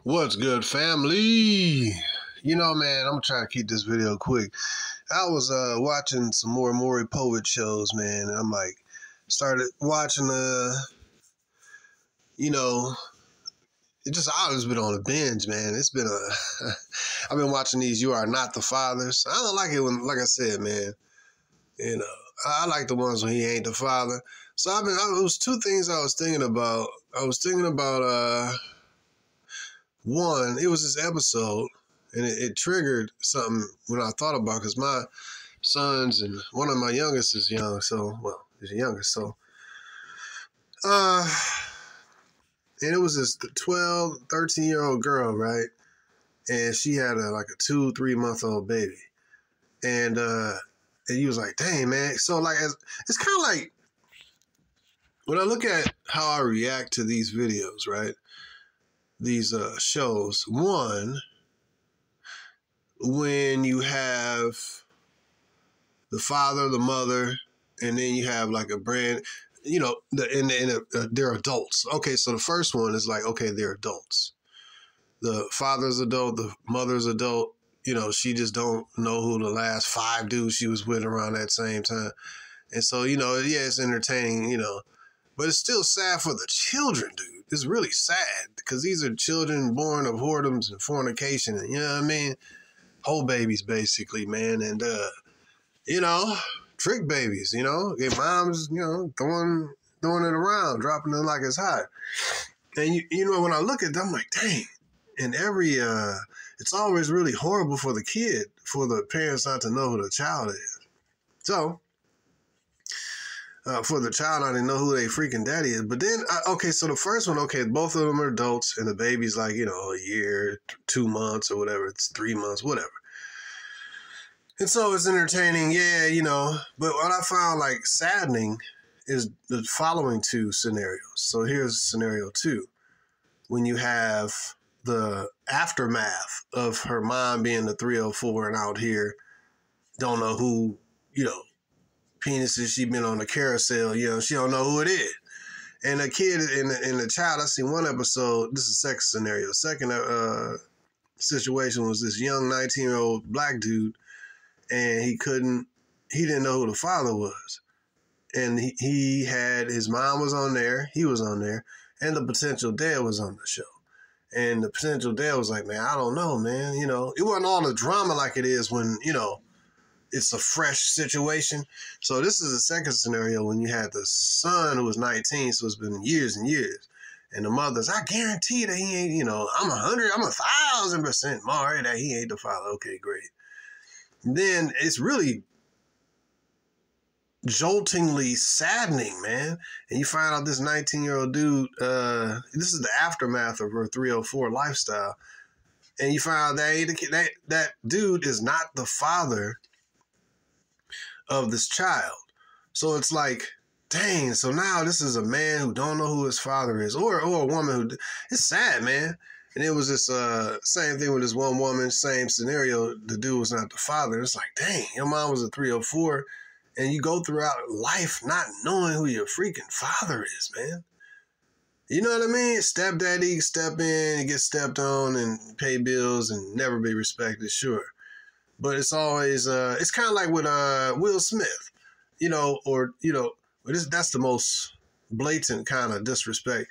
What's good, family? Man, I'm trying to keep this video quick. I was watching some more Maury Povich shows, man, and I'm like, started watching, it just always been on a binge, man. It's been I've been watching these You Are Not the Fathers. I don't like it when, like I said, man, I like the ones when he ain't the father. So it was two things I was thinking about. One, it was this episode, and it triggered something when I thought about, because my sons and one of my youngest is young, he's the youngest, and it was this 12, 13-year-old girl, right? And she had a 2-3 month old baby. And he was like, dang, man. So it's kind of like, when I look at how I react to these videos, right? These shows, one, when you have the father, the mother, and then you have like a brand, they're adults. Okay, so the first one is like, okay, they're adults. The father's adult, the mother's adult. She just don't know who the last 5 dudes she was with around that same time. And so, it's entertaining, but it's still sad for the children, dude. It's really sad because these are children born of whoredoms and fornication, and you know what I mean? Whole babies, basically, man. And, trick babies, their moms, throwing it around, dropping it like it's hot. And, when I look at them, I'm like, dang. And it's always really horrible for the kid, for the parents not to know who the child is. So, for the child not to know who their freaking daddy is. But then, so the first one, both of them are adults, and the baby's a year, 2 months, or whatever. It's 3 months, whatever. And so it's entertaining, but what I found saddening is the following two scenarios. So here's scenario 2. When you have the aftermath of her mom being the 304 and out here, don't know who, penises she been on the carousel, she don't know who it is. And a kid and the child, I seen one episode, this is the second scenario. Second situation was this young 19-year-old black dude, and he didn't know who the father was. And he had, his mom was on there, he was on there, and the potential dad was on the show. And the potential dad was like, man, I don't know, man. It wasn't all the drama like it is when, it's a fresh situation. So this is the second scenario when you had the son who was 19, so it's been years and years. And the mother's, I guarantee that he ain't, I'm 1,000% Maury that he ain't the father. Okay, great. And then it's really joltingly saddening, man. And you find out this 19-year-old dude, this is the aftermath of her 304 lifestyle. And you find out that dude is not the father of this child. So it's like, dang, so now this is a man who don't know who his father is, or a woman who, it's sad, man. And it was this same thing with this one woman, same scenario. The dude was not the father. It's like, dang, your mom was a 304, and you go throughout life not knowing who your freaking father is, man. You know what I mean? Stepdaddy step in and get stepped on and pay bills and never be respected, sure. But it's always, it's kind of like with Will Smith, that's the most blatant kind of disrespect.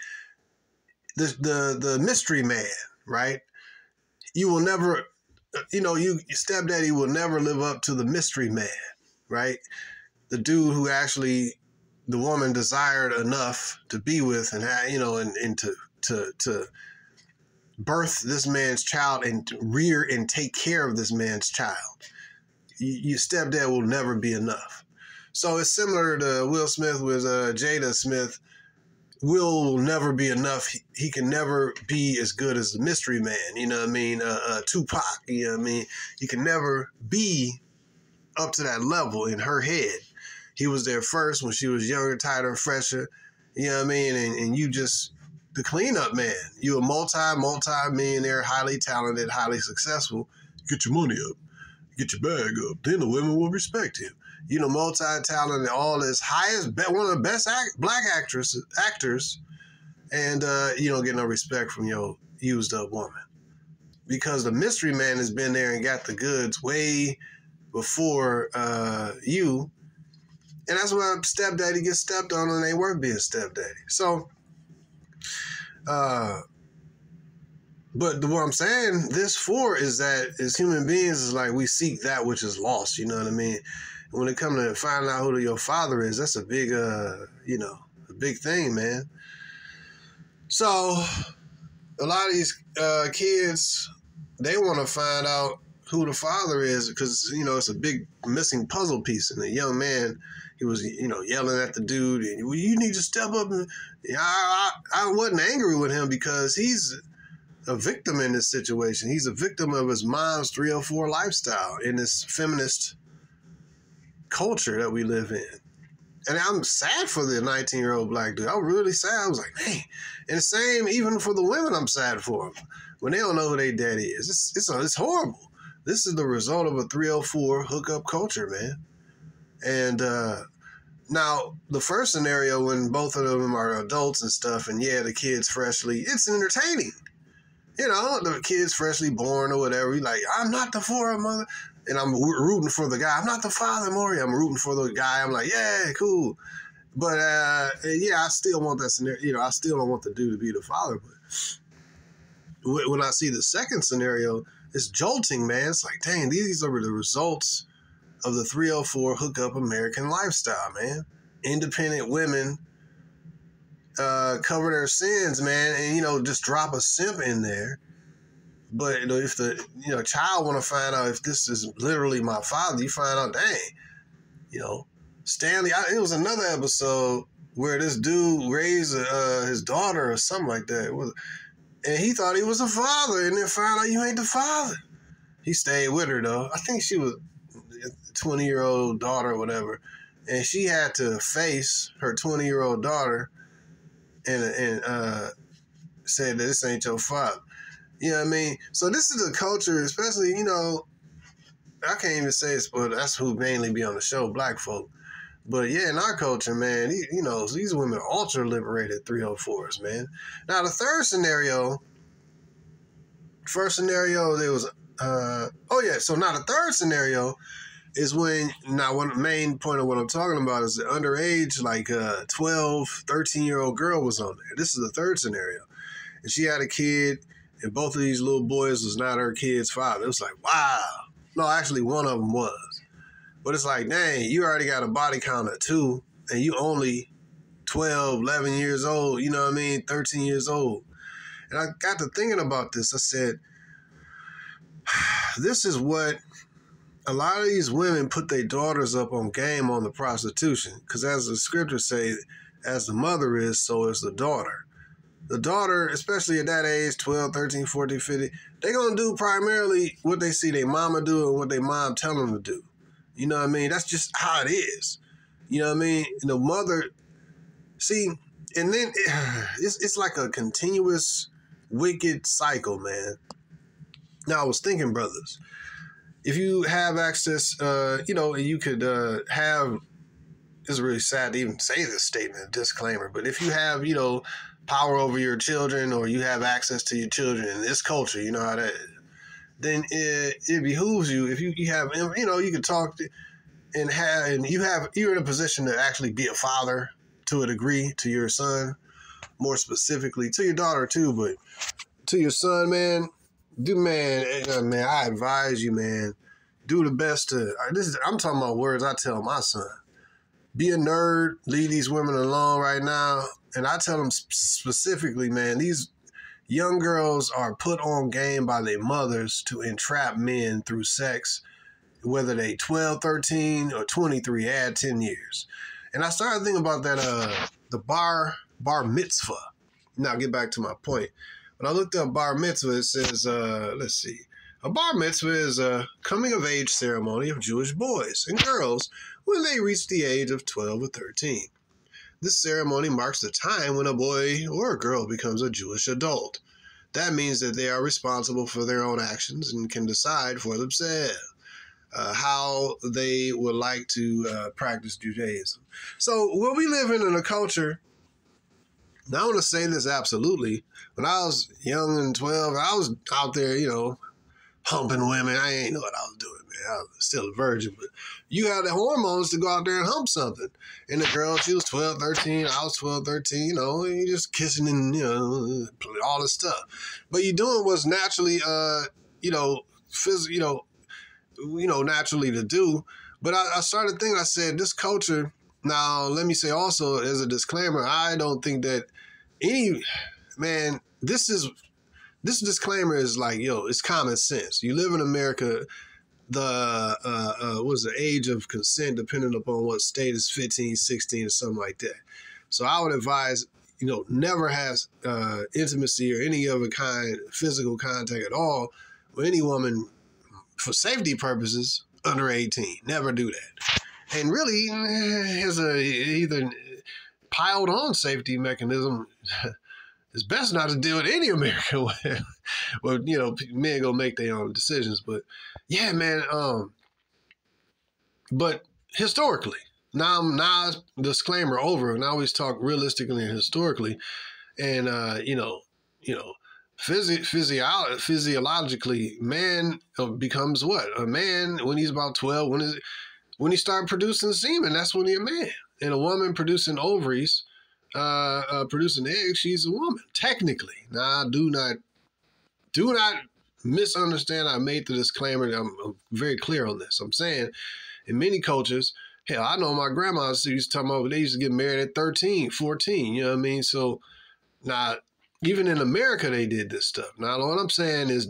The mystery man, right? You will never, your stepdaddy will never live up to the mystery man, right? The dude who actually the woman desired enough to be with and and to birth this man's child and rear and take care of this man's child. Your stepdad will never be enough. So it's similar to Will Smith with Jada Smith. Will never be enough. He can never be as good as the mystery man. You know what I mean? Tupac. You know what I mean? He can never be up to that level in her head. He was there first when she was younger, tighter, fresher. You know what I mean? And you just the cleanup man. You a multi-millionaire, highly talented, highly successful. Get your money up. Get your bag up. Then the women will respect him. Multi-talented, all this highest, one of the best black actors, and you don't get no respect from your used up woman, because the mystery man has been there and got the goods way before you. And that's why stepdaddy gets stepped on and they weren't being stepdaddy. So, but what I'm saying this for is that as human beings, is like we seek that which is lost. You know what I mean? When it comes to finding out who your father is, that's a big, a big thing, man. So a lot of these kids, they want to find out who the father is because, it's a big missing puzzle piece. And the young man, he was, yelling at the dude, and you need to step up. And I wasn't angry with him because he's a victim in this situation. He's a victim of his mom's 304 lifestyle in this feminist culture that we live in. And I'm sad for the 19-year-old black dude. I'm really sad. I was like, man. And the same even for the women, I'm sad for them. When they don't know who their daddy is. It's horrible. This is the result of a 304 hookup culture, man. And now, the first scenario, when both of them are adults and stuff, and the kid's freshly, it's entertaining. The kid's freshly born or whatever. He's like, I'm not the father, mother. And I'm rooting for the guy. I'm not the father, Maury. I'm rooting for the guy. I'm like, yeah, cool. But, I still want that scenario. I still don't want the dude to be the father. But when I see the second scenario, it's jolting, man. It's like, dang, these are the results of the 304 hookup American lifestyle, man. Independent women cover their sins, man, and, just drop a simp in there. But if the child want to find out if this is literally my father, you find out, dang, Stanley. It was another episode where this dude raised his daughter or something like that, and he thought he was a father, and then found out you ain't the father. He stayed with her though. I think she was a 20-year-old daughter or whatever, and she had to face her 20-year-old daughter and said that this ain't your father. You know what I mean? So this is a culture, especially, I can't even say it's, but that's who mainly be on the show, black folk. But in our culture, man, these women are ultra liberated 304s, man. Now the first scenario, there was, so now the third scenario is when, one main point of what I'm talking about is the underage, like 12, 13-year-old girl was on there. This is the third scenario. And she had a kid, and both of these little boys was not her kid's father. It was like, wow. No, actually, one of them was. But it's like, dang, you already got a body count of 2, and you only 12, 11 years old, 13 years old. And I got to thinking about this. I said, this is what a lot of these women put their daughters up on game on the prostitution. Because as the scriptures say, as the mother is, so is the daughter. The daughter, especially at that age, 12, 13, 14, 15, they're going to do primarily what they see their mama do and what their mom tell them to do. You know what I mean? That's just how it is. You know what I mean? And the mother, see, and then it's like a continuous wicked cycle, man. Now, I was thinking, brothers, if you have access, you could have, it's really sad to even say this statement, disclaimer, but if you have, power over your children, or you have access to your children in this culture, you know how that is, then it behooves you, if you have, you can talk to, you're in a position to actually be a father to a degree to your son, more specifically to your daughter too, but to your son, man, I advise you, man, do the best I'm talking about words I tell my son. Be a nerd, leave these women alone right now. And I tell them specifically, man, these young girls are put on game by their mothers to entrap men through sex, whether they 12, 13, or 23, add 10 years. And I started thinking about that, the bar mitzvah. Now, I'll get back to my point. When I looked up bar mitzvah, it says, let's see. A bar mitzvah is a coming-of-age ceremony of Jewish boys and girls when they reach the age of 12 or 13. This ceremony marks the time when a boy or a girl becomes a Jewish adult. That means that they are responsible for their own actions and can decide for themselves how they would like to practice Judaism. So, when we live in a culture Now, I want to say this absolutely. When I was young and 12, I was out there, humping women. I ain't know what I was doing, man. I was still a virgin, but you had the hormones to go out there and hump something. And the girl, she was 12, 13. I was 12, 13, and you just kissing and, all this stuff. But you doing what's naturally, naturally to do. But I started thinking, I said, this culture, now let me say also as a disclaimer, I don't think that this disclaimer is like, it's common sense. You live in America, the age of consent, depending upon what state, is 15, 16 or something like that. So I would advise, never have intimacy or any other kind, physical contact at all with any woman for safety purposes under 18. Never do that. And really, as a either piled on safety mechanism, it's best not to deal with any American way. Well, men go make their own decisions. But yeah, man. But historically, now disclaimer over, and I always talk realistically and historically, and physiologically, man becomes what? A man when he's about 12. When he starts producing semen, that's when he's a man. And a woman producing ovaries, producing eggs, she's a woman, technically. Now, do not misunderstand. I made the disclaimer. I'm very clear on this. I'm saying in many cultures, hell, I know my grandma used to talk about they used to get married at 13, 14, you know what I mean? So now, even in America, they did this stuff. Now, what I'm saying is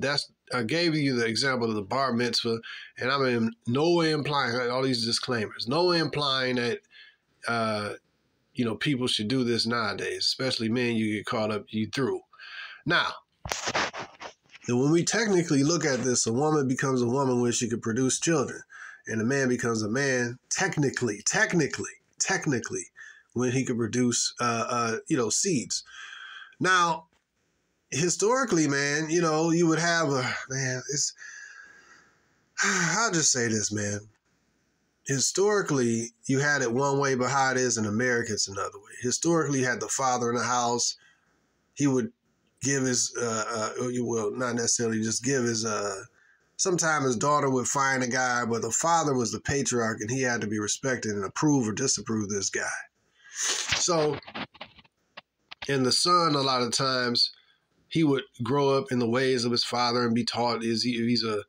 I gave you the example of the bar mitzvah, and I'm in no way implying all these disclaimers, no way implying that, people should do this nowadays, especially men. You get caught up, you through. Now, when we technically look at this, a woman becomes a woman when she could produce children, and a man becomes a man technically, when he could produce, seeds. Now, historically, man, you would have I'll just say this, man. Historically, you had it one way, but how it is in America, it's another way. Historically, you had the father in the house. He would give his, not necessarily just give his, sometimes his daughter would find a guy, but the father was the patriarch, and he had to be respected and approve or disapprove this guy. So, and the son, a lot of times, he would grow up in the ways of his father and be taught if he's a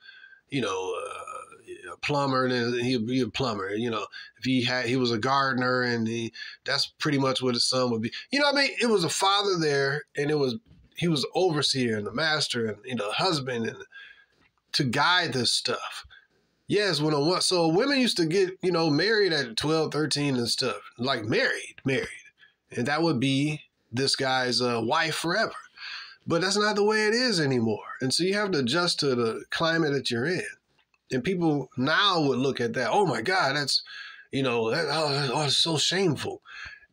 plumber, then he'd be a plumber. If he was a gardener, and that's pretty much what his son would be. You know what I mean? It was a father there, and he was the overseer and the master and the husband and to guide this stuff. Yes, so women used to get, married at 12, 13 and stuff, like married. And that would be this guy's wife forever. But that's not the way it is anymore. And so you have to adjust to the climate that you're in. And people now would look at that, oh my God, that's, it's so shameful.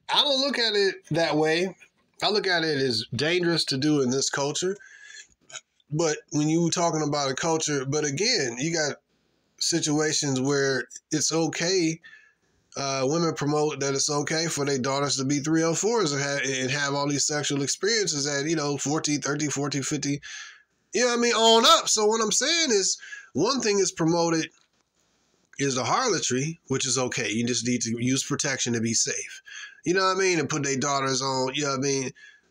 I don't look at it that way. I look at it as dangerous to do in this culture. But when you were talking about a culture, but again, you got situations where it's okay. Women promote that it's okay for their daughters to be 304s and have all these sexual experiences at, 14, 13, 14, 50, on up. So what I'm saying is, one thing is promoted is the harlotry, which is okay. You just need to use protection to be safe. You know what I mean? And put their daughters on,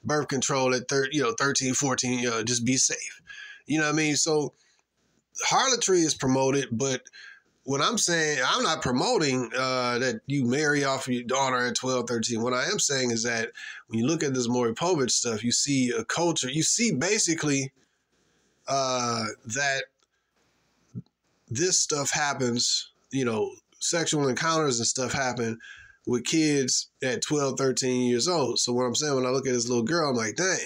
birth control at 13, 14, just be safe. You know what I mean? So harlotry is promoted, but what I'm saying, I'm not promoting that you marry off your daughter at 12, 13. What I am saying is that when you look at this Maury Povich stuff, you see a culture, you see basically that this stuff happens, sexual encounters and stuff happen with kids at 12, 13 years old. So what I'm saying, when I look at this little girl, I'm like, dang,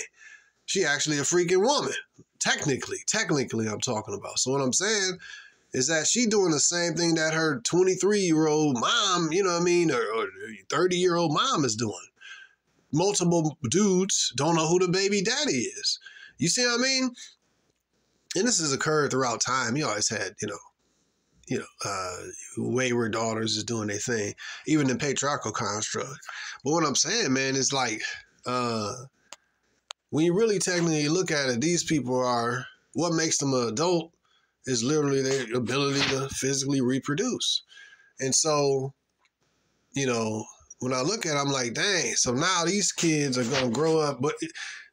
she actually a freaking woman. Technically, I'm talking about. So what I'm saying is that she doing the same thing that her 23-year-old mom, or 30-year-old mom is doing. Multiple dudes don't know who the baby daddy is. You see what I mean? And this has occurred throughout time. You always had, wayward daughters is doing their thing, even in patriarchal construct. But what I'm saying, man, is like, when you really technically look at it, these people are, what makes them an adult is literally their ability to physically reproduce. And so, when I look at it, I'm like, dang, so now these kids are going to grow up. But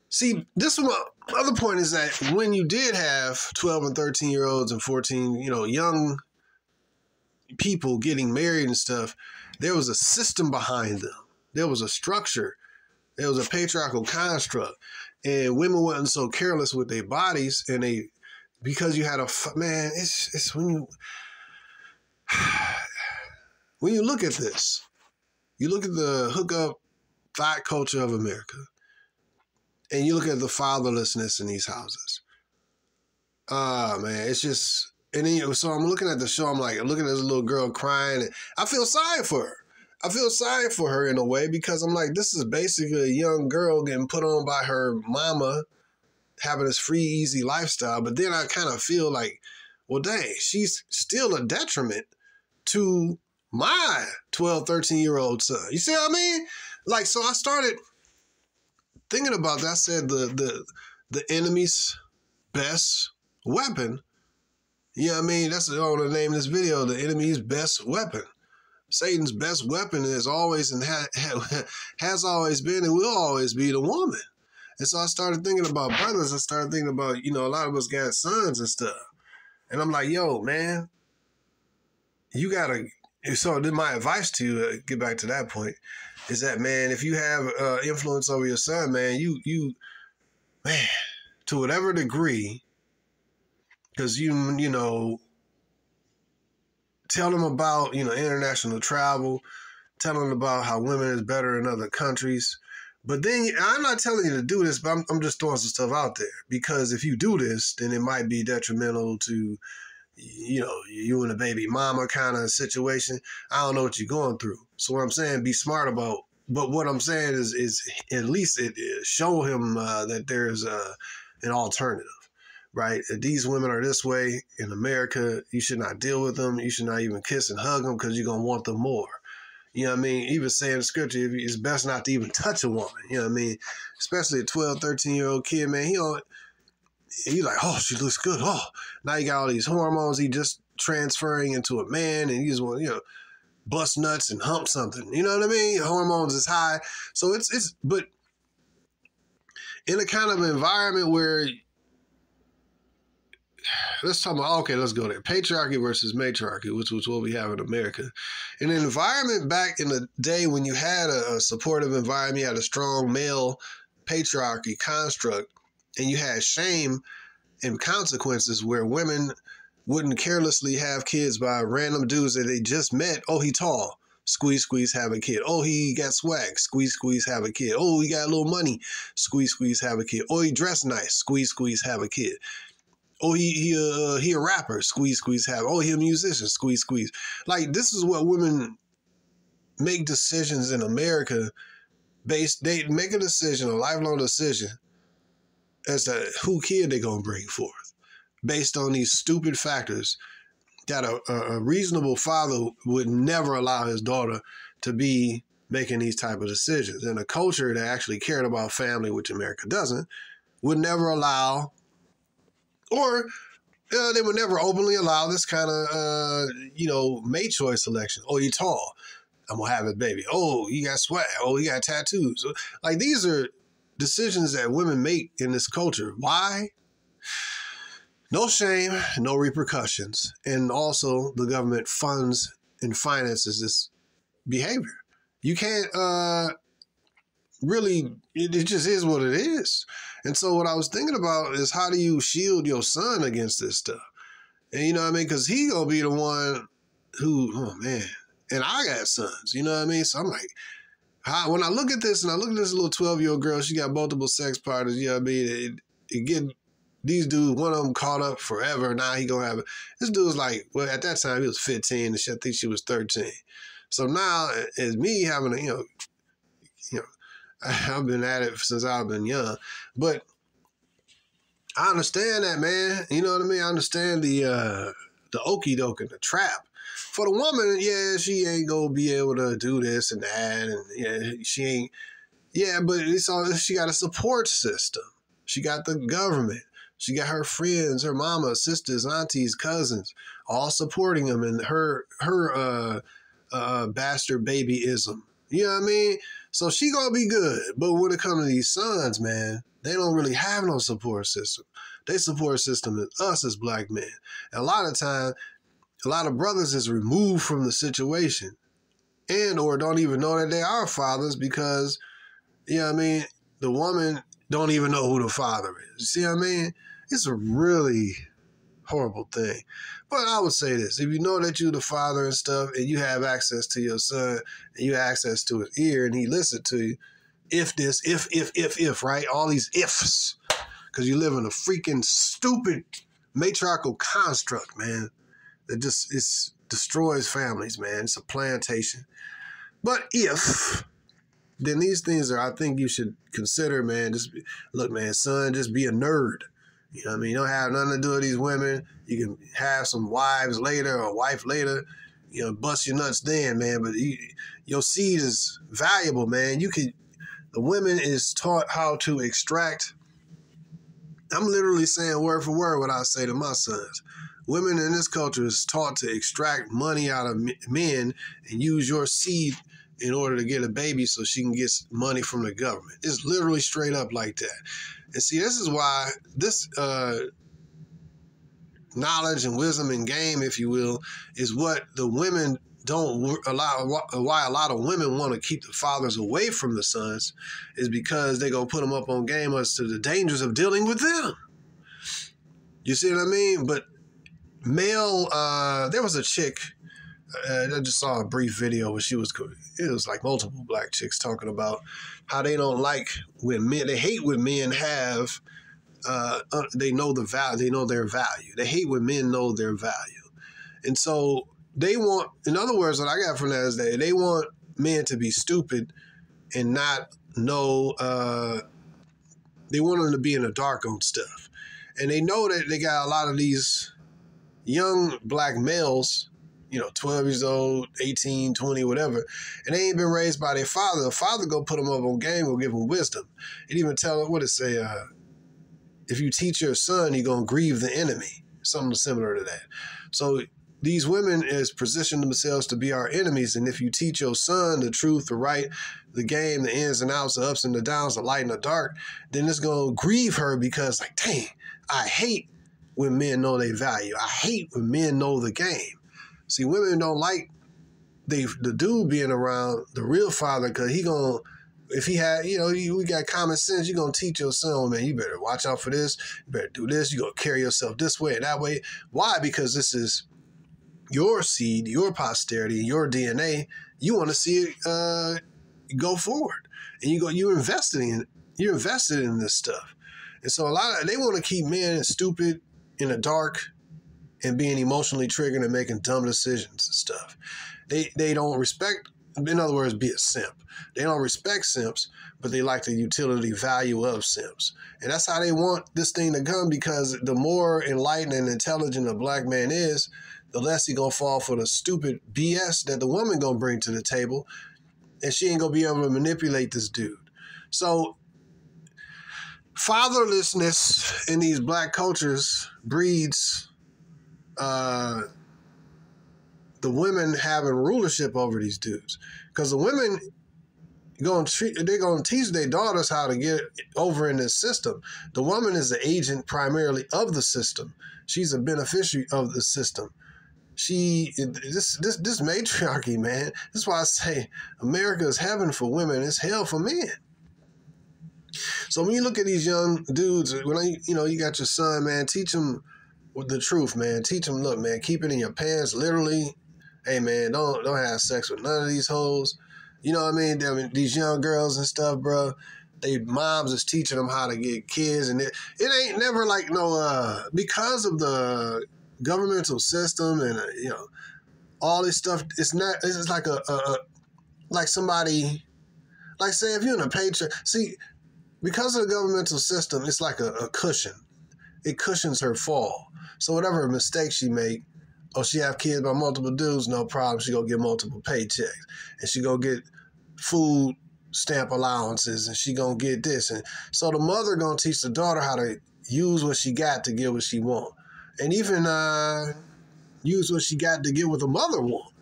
see, this is my other point, is that when you did have 12 and 13-year-olds and 14, young people getting married and stuff, there was a system behind them. There was a structure. There was a patriarchal construct. And women weren't so careless with their bodies, and because you had man, it's when you look at this, you look at the hookup thought culture of America, and you look at the fatherlessness in these houses. Man, it's just, and then, so I'm looking at the show, I'm like, looking at this little girl crying, and I feel sorry for her. I feel sorry for her in a way, because I'm like, this is basically a young girl getting put on by her mama, having this free, easy lifestyle. But then I kind of feel like, well, dang, she's still a detriment to my 12, 13-year-old son. You see what I mean? Like, so I started thinking about that. I said the enemy's best weapon. You know what I mean? That's the name of this video, the enemy's best weapon. Satan's best weapon is always and has always been and will always be the woman. And so I started thinking about brothers. I started thinking about, a lot of us got sons and stuff. And I'm like, yo, man, you got to. So then my advice to you, get back to that point, is that, man, if you have influence over your son, man, you man, to whatever degree, because tell them about, international travel, tell them about how women is better in other countries. But then I'm not telling you to do this, but I'm just throwing some stuff out there, because if you do this, then it might be detrimental to, you and a baby mama kind of situation. I don't know what you're going through. So what I'm saying, be smart about. But what I'm saying is at least show him that there's an alternative. Right? If these women are this way in America, you should not deal with them. You should not even kiss and hug them, because you're going to want them more. You know what I mean? Even saying the scripture, it's best not to even touch a woman. You know what I mean? Especially a 12, 13-year-old kid, man. He's like, oh, she looks good. Oh, now you got all these hormones. He just transferring into a man, and he just want, bust nuts and hump something. You know what I mean? Hormones is high. So but in a kind of environment where, let's talk about, okay, let's go there. Patriarchy versus matriarchy, which was what we have in America. In an environment back in the day when you had a supportive environment, you had a strong male patriarchy construct, and you had shame and consequences where women wouldn't carelessly have kids by random dudes that they just met. Oh, he tall. Squeeze, squeeze, have a kid. Oh, he got swag. Squeeze, squeeze, have a kid. Oh, he got a little money. Squeeze, squeeze, have a kid. Oh, he dressed nice. Squeeze, squeeze, have a kid. Oh, he a rapper. Squeeze, squeeze, have. Oh, he a musician. Squeeze, squeeze. Like, this is what women make decisions in America based. They make a decision, a lifelong decision, as to who kid they're going to bring forth based on these stupid factors that a reasonable father would never allow his daughter to be making these type of decisions. And a culture that actually cared about family, which America doesn't, would never allow, or they would never openly allow this kind of, mate choice selection. Oh, you tall. I'm going to have a baby. Oh, you got swag. Oh, you got tattoos. Like, these are decisions that women make in this culture. Why? No shame, no repercussions. And also, the government funds and finances this behavior. You can't really, it just is what it is. And so what I was thinking about is, how do you shield your son against this stuff? And you know what I mean? Because he going to be the one who, oh man, and I got sons, you know what I mean? So I'm like, when I look at this, and I look at this little 12-year-old girl, she got multiple sex partners, you know what I mean? It get these dudes, one of them caught up forever. Now he gonna have it. This dude's like, well, at that time he was 15, and I think she was 13. So now it's me having a, I've been at it since I've been young, but I understand that, man. You know what I mean? I understand the okie doke and the trap. For the woman, yeah, she ain't gonna be able to do this and that, and yeah, she ain't. Yeah, but it's all, she got a support system. She got the government. She got her friends, her mama, sisters, aunties, cousins, all supporting them in her bastard babyism. You know what I mean? So she gonna be good. But when it comes to these sons, man, they don't really have no support system. Their support system is us as black men. And a lot of time, a lot of brothers is removed from the situation and or don't even know that they are fathers because, you know what I mean, the woman don't even know who the father is. You see what I mean? It's a really horrible thing. But I would say this, if you know that you're the father and stuff and you have access to your son and you have access to his ear and he listens to you, if this, if, right? All these ifs, because you live in a freaking stupid matriarchal construct, man, that just destroys families, man. It's a plantation. But if, then these things are, I think you should consider, man. Just look, man, son, just be a nerd. You know what I mean? You don't have nothing to do with these women. You can have some wives later or a wife later, you know, bust your nuts then, man. But your seed is valuable, man. The women is taught how to extract. I'm literally saying word for word what I say to my sons. Women in this culture is taught to extract money out of men and use your seed in order to get a baby so she can get money from the government. It's literally straight up like that. And see, this is why this knowledge and wisdom and game, if you will, is what the women don't allow, why a lot of women want to keep the fathers away from the sons, is because they go put them up on game as to the dangers of dealing with them. You see what I mean? But male, there was a chick, I just saw a brief video where it was like multiple black chicks talking about how they don't like when men, they hate when men have, they know the value, they know their value. They hate when men know their value. And so they want, in other words, what I got from that is that they want men to be stupid and not know, they want them to be in the dark on stuff. And they know that they got a lot of these young black males, 12 years old, 18, 20, whatever, and they ain't been raised by their father. The father go put them up on game, go give them wisdom. It even tell them, what it say, if you teach your son, you're going to grieve the enemy. Something similar to that. So these women is positioned themselves to be our enemies, and if you teach your son the truth, the right, the game, the ins and outs, the ups and the downs, the light and the dark, then it's going to grieve her because, like, dang, I hate when men know their value. I hate when men know the game. See, women don't like the dude being around the real father because if he had, we got common sense, you're going to teach your son, man, you better watch out for this, you better do this, you're going to carry yourself this way and that way. Why? Because this is your seed, your posterity, your DNA. You want to see it go forward. And you're invested in this stuff. And so they want to keep men stupid in the dark and being emotionally triggered and making dumb decisions and stuff. They don't respect, in other words, be a simp. They don't respect simps, but they like the utility value of simps. And that's how they want this thing to come, because the more enlightened and intelligent a black man is, the less he gonna fall for the stupid BS that the woman gonna bring to the table, and she ain't gonna be able to manipulate this dude. So fatherlessness in these black cultures breeds the women having rulership over these dudes, because the women they're gonna teach their daughters how to get over in this system. The woman is the agent primarily of the system. She's a beneficiary of the system. This matriarchy, man. This is why I say America is heaven for women, it's hell for men. So when you look at these young dudes, when you got your son, man, teach him with the truth, man. Teach him, look, man, keep it in your pants, literally. Hey, man, don't have sex with none of these hoes. You know what I mean? These young girls and stuff, bro, they moms is teaching them how to get kids, and it ain't never like because of the governmental system and all this stuff. It's like like somebody, like, say if you're in a paycheck. See, because of the governmental system, it's like a cushion. It cushions her fall. So whatever mistake she make, she have kids by multiple dudes, no problem. She go get multiple paychecks, and she go get food stamp allowances and she gonna get this. And so the mother gonna teach the daughter how to use what she got to get what she want. And even use what she got to get what the mother want.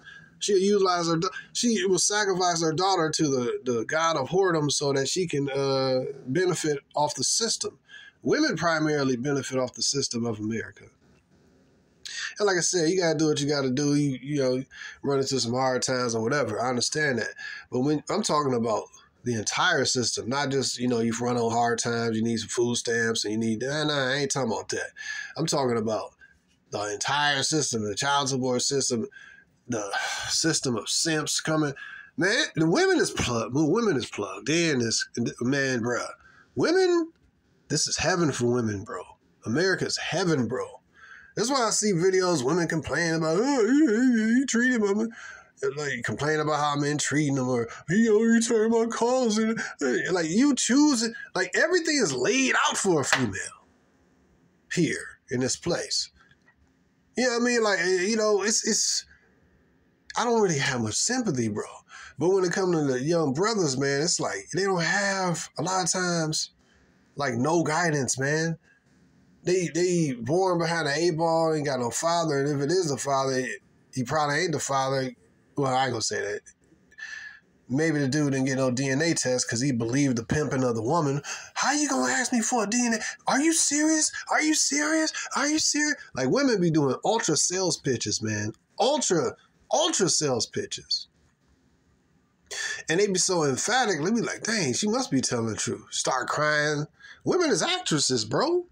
She'll utilize she will sacrifice her daughter to the god of whoredom so that she can benefit off the system. Women primarily benefit off the system of America. And like I said, you got to do what you got to do. You know, run into some hard times or whatever. I understand that. But when I'm talking about the entire system, not just, you know, you've run on hard times, you need some food stamps, and you need, I ain't talking about that. I'm talking about the entire system, the child support system, the system of simps coming. Man, the women is plugged in. This, man, bro. Women, this is heaven for women, bro. America's heaven, bro. That's why I see videos, women complain about, oh, he treated me. Like, complain about how men treating them, or he only returned my calls. And, like, you choose it. Like, everything is laid out for a female here in this place. You know what I mean? Like, you know, it's I don't really have much sympathy, bro. But when it comes to the young brothers, man, it's like they don't have, a lot of times, like, no guidance, man. They born behind an 8-ball, ain't got no father, and if it is a father, he probably ain't the father. Well, I ain't gonna say that. Maybe the dude didn't get no DNA test because he believed the pimping of the woman. How you gonna ask me for a DNA? Are you serious? Are you serious? Are you serious? Like, women be doing ultra sales pitches, man. Ultra sales pitches. And they be so emphatic, they be like, dang, she must be telling the truth. Start crying. Women is actresses, bro.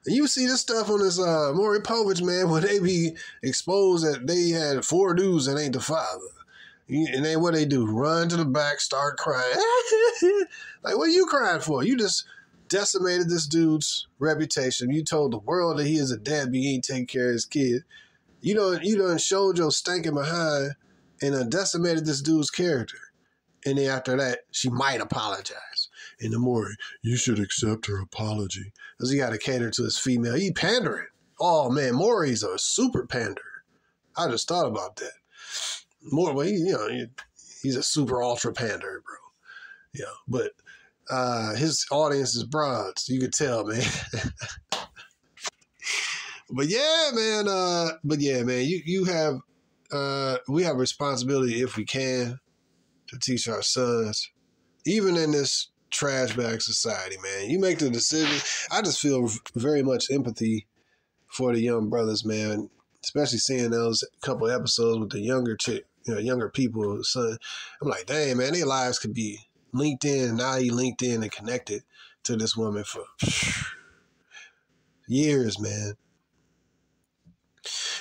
And you see this stuff on this Maury Povich, man, where they be exposed that they had 4 dudes that ain't the father. And then what they do? Run to the back, start crying. Like, what are you crying for? You just decimated this dude's reputation. You told the world that he is a deadbeat, he ain't taking care of his kid. You done showed your stinking behind and decimated this dude's character. And then after that, she might apologize. And the Maury, you should accept her apology. Because he got to cater to his female. He pandering. Oh, man, Maury's a super panderer. I just thought about that. Maury, he's a super ultra panderer, bro. Yeah, but his audience is broads. You could tell, man. But yeah, man. You have we have a responsibility, if we can, to teach our sons, even in this trash bag society, man. You make the decision. I just feel very much empathy for the young brothers, man, especially seeing those couple episodes with the younger people. Son, I'm like, dang, man, their lives could be linked in. Now you linked in and connected to this woman for years, man.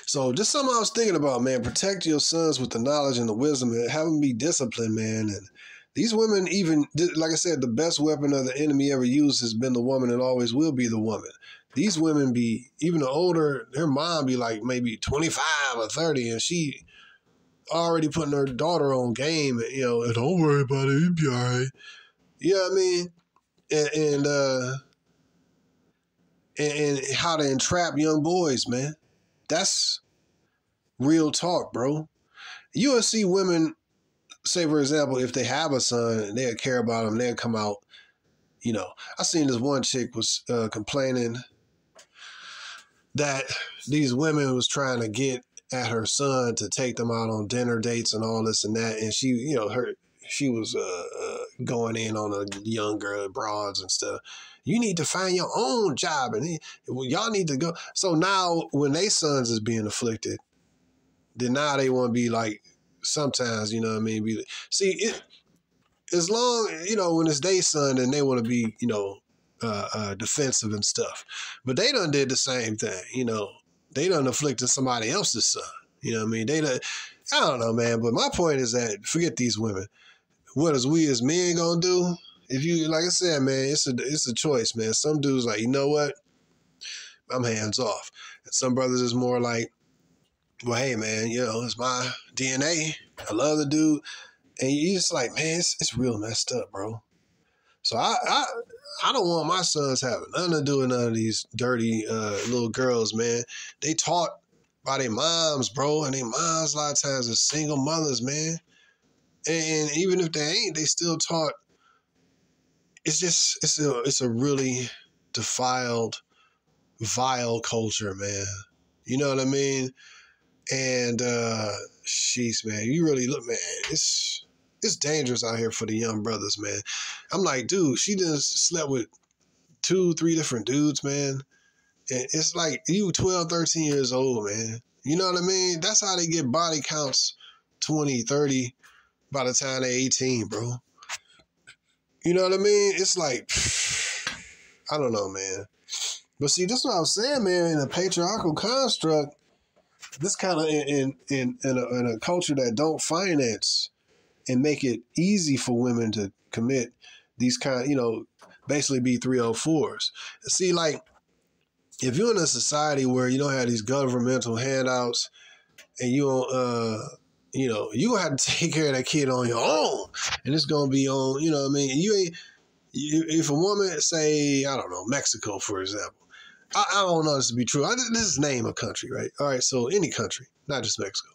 So just something I was thinking about, man. Protect your sons with the knowledge and the wisdom and have them be disciplined, man. And these women, even, like I said, the best weapon of the enemy ever used has been the woman and always will be the woman. These women be, even the older, their mom be like maybe 25 or 30, and she already putting her daughter on game, and don't worry about it, you'll be all right. You know what I mean? And how to entrap young boys, man. That's real talk, bro. You'll see women, say, for example, if they have a son and they'll care about him, they'll come out, I seen this one chick was complaining that these women was trying to get at her son to take them out on dinner dates and all this and that. And she, she was going in on the young girl broads and stuff. You need to find your own job, and y'all need to go. So now when they sons is being afflicted, then now they want to be like, sometimes, you know what I mean? As long, when it's their son, then they want to be, defensive and stuff. But they done did the same thing, They done afflicted somebody else's son. You know what I mean? I don't know, man. But my point is that, forget these women. What is we as men gonna do? If you, like I said, man, it's a choice, man. Some dudes like, you know what? I'm hands off. And some brothers is more like, well, hey, man, it's my DNA. I love the dude. And you just like, man, it's real messed up, bro. So I don't want my sons having nothing to do with none of these dirty little girls, man. They taught by their moms, bro. And their moms a lot of times are single mothers, man. And even if they ain't, they still taught. It's a really defiled, vile culture, man. You know what I mean? And sheesh, man, you really look, man. It's dangerous out here for the young brothers, man. I'm like, dude, she just slept with 2-3 different dudes, man. And it's like you 12, 13 years old, man. You know what I mean? That's how they get body counts 20, 30 by the time they're 18, bro. You know what I mean? It's like, I don't know, man. But see, this is what I was saying, man. In a patriarchal construct, this kind of in a culture that don't finance and make it easy for women to commit these kind, basically be 304s. See, like, if you're in a society where you don't have these governmental handouts and you don't, you gonna have to take care of that kid on your own, and it's gonna be on, you know what I mean? If a woman, say, I don't know, Mexico, for example, I don't know this to be true. This is name a country, right? All right, so any country, not just Mexico.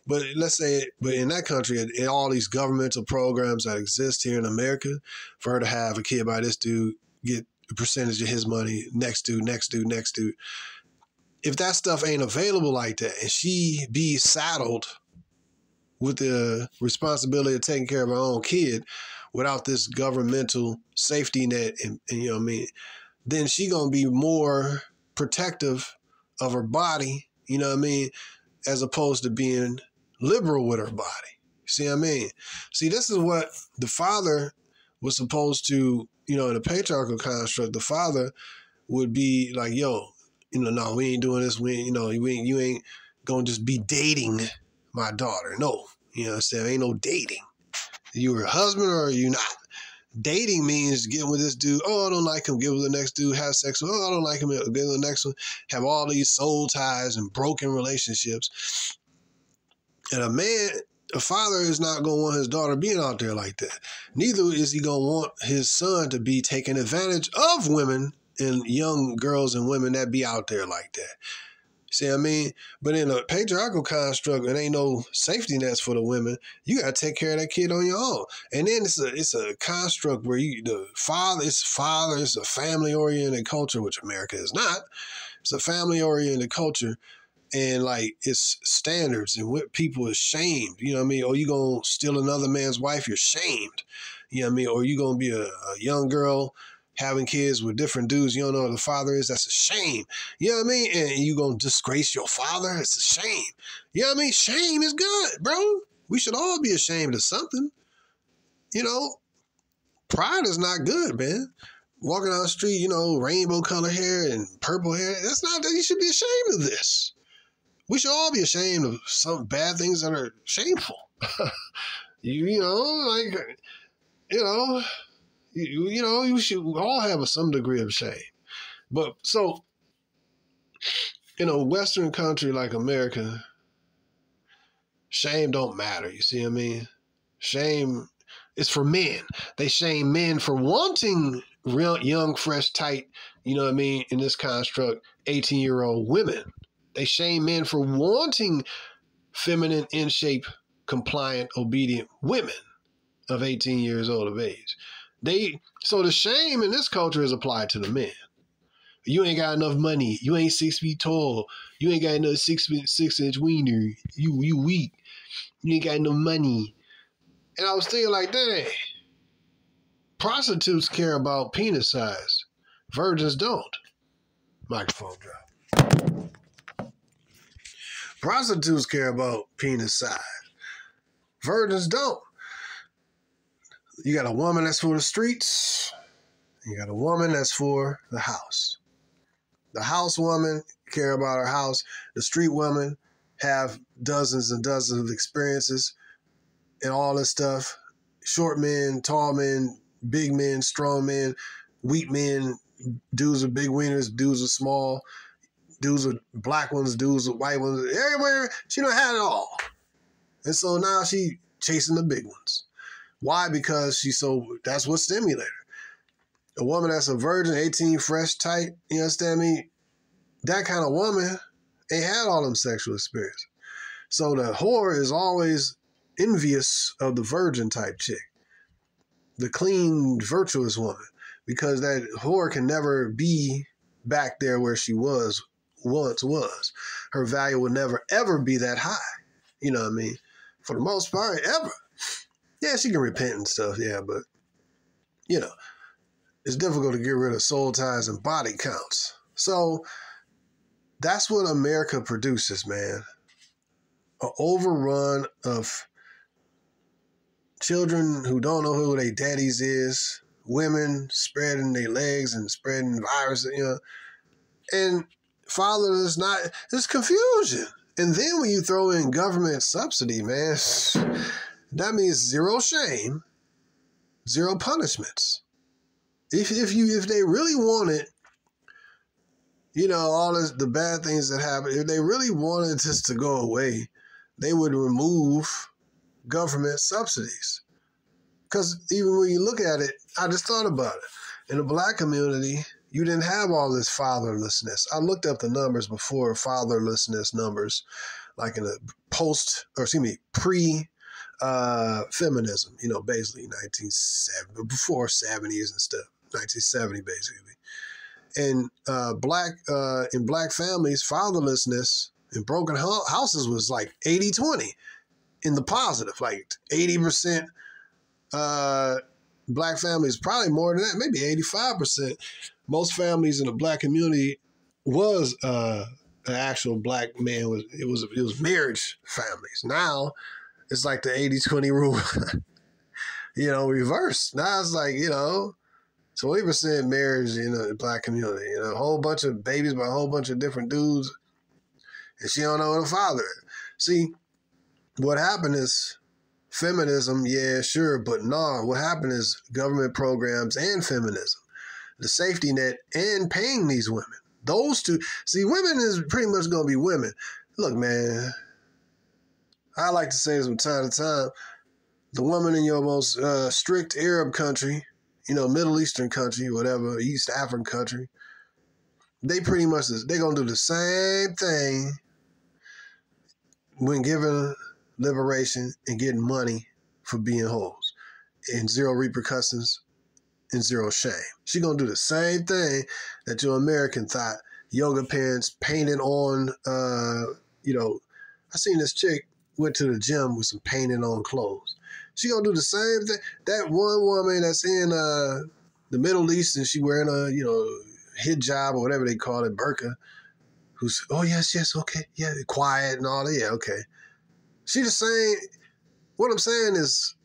But let's say, but in that country, in all these governmental programs that exist here in America, for her to have a kid by this dude, get a percentage of his money, next dude. If that stuff ain't available like that, and she be saddled with the responsibility of taking care of her own kid without this governmental safety net, and you know what I mean, then she gonna be more protective of her body, you know what I mean, as opposed to being liberal with her body. See what I mean? See, this is what the father was supposed to, in a patriarchal construct, the father would be like, yo, no, we ain't doing this. You ain't gonna just be dating my daughter. No, you know what I'm saying? Ain't no dating. You her husband or are you not? Dating means getting with this dude. Oh, I don't like him. Get with the next dude. Have sex with. Oh, I don't like him. Get with the next one. Have all these soul ties and broken relationships. And a father is not going to want his daughter being out there like that. Neither is he going to want his son to be taking advantage of women and young girls and women that be out there like that. See what I mean? But in a patriarchal construct, it ain't no safety nets for the women. You got to take care of that kid on your own. And then it's a construct where it's a family-oriented culture, which America is not. It's a family-oriented culture. And like it's standards and what people are shamed, you know what I mean? Or you gonna steal another man's wife, you're shamed. You know what I mean? Or you gonna be a young girl having kids with different dudes, you don't know who the father is, that's a shame. You know what I mean? And you gonna disgrace your father, it's a shame. You know what I mean? Shame is good, bro. We should all be ashamed of something. Pride is not good, man. Walking down the street, rainbow color hair and purple hair, that's not, you should be ashamed of this. We should all be ashamed of some bad things that are shameful. You should all have some degree of shame. But so, in a Western country like America, shame don't matter. You see what I mean? Shame is for men. They shame men for wanting real young, fresh, tight, you know what I mean, in this construct, 18-year-old women. They shame men for wanting feminine, in shape, compliant, obedient women of 18 years old of age. So the shame in this culture is applied to the men. You ain't got enough money. You ain't 6 feet tall. You ain't got enough 6-inch wiener. You weak. You ain't got no money. And I was thinking like, dang, prostitutes care about penis size. Virgins don't. Microphone drop. Prostitutes care about penis size. Virgins don't. You got a woman that's for the streets. You got a woman that's for the house. The house woman care about her house. The street woman have dozens and dozens of experiences and all this stuff. Short men, tall men, big men, strong men, weak men, dudes with big wieners, dudes with small, dudes with black ones, dudes with white ones. Everywhere, she done had it all. And so now she chasing the big ones. Why? Because that's what stimulated her. A woman that's a virgin, 18, fresh, tight, you understand me? That kind of woman ain't had all them sexual experiences. So the whore is always envious of the virgin type chick, the clean, virtuous woman, because that whore can never be back there where she once was. Her value will never, ever be that high. You know what I mean? For the most part, ever. Yeah, she can repent and stuff, yeah, but, you know, it's difficult to get rid of soul ties and body counts. So that's what America produces, man. An overrun of children who don't know who their daddies is, women spreading their legs and spreading virus, you know, and fatherless, it's confusion. And then when you throw in government subsidy, man, that means zero shame, zero punishments. If they really wanted, you know, all the bad things that happen, if they really wanted this to go away, they would remove government subsidies. Because even when you look at it, I just thought about it. In the Black community, you didn't have all this fatherlessness. I looked up the numbers before, fatherlessness numbers, like in the pre-feminism, you know, basically 1970, before 70s and stuff, 1970 basically. And in black families, fatherlessness in broken houses was like 80-20 in the positive, like 80% black families, probably more than that, maybe 85%. Most families in the black community was an actual black man. It was marriage families. Now it's like the 80-20 rule, you know, reversed. Now it's like, you know, 20% marriage in the black community. You know, a whole bunch of babies by a whole bunch of different dudes, and she don't know who the father is. See, what happened is feminism, yeah, sure, but no, what happened is government programs and feminism, the safety net and paying these women. Those two, see, women is pretty much going to be women. Look, man, I like to say this from time to time, the woman in your most strict Arab country, you know, Middle Eastern country, whatever, East African country, they pretty much, they're going to do the same thing when given liberation and getting money for being hoes, and zero repercussions and zero shame. She gonna do the same thing that your American thought, yoga pants painted on, you know, I seen this chick went to the gym with some painted on clothes. She gonna do the same thing. That one woman that's in the Middle East and she wearing a, you know, hijab or whatever they call it, burqa, who's, oh yes, okay, yeah, quiet and all that, yeah, okay. She just saying, what I'm saying is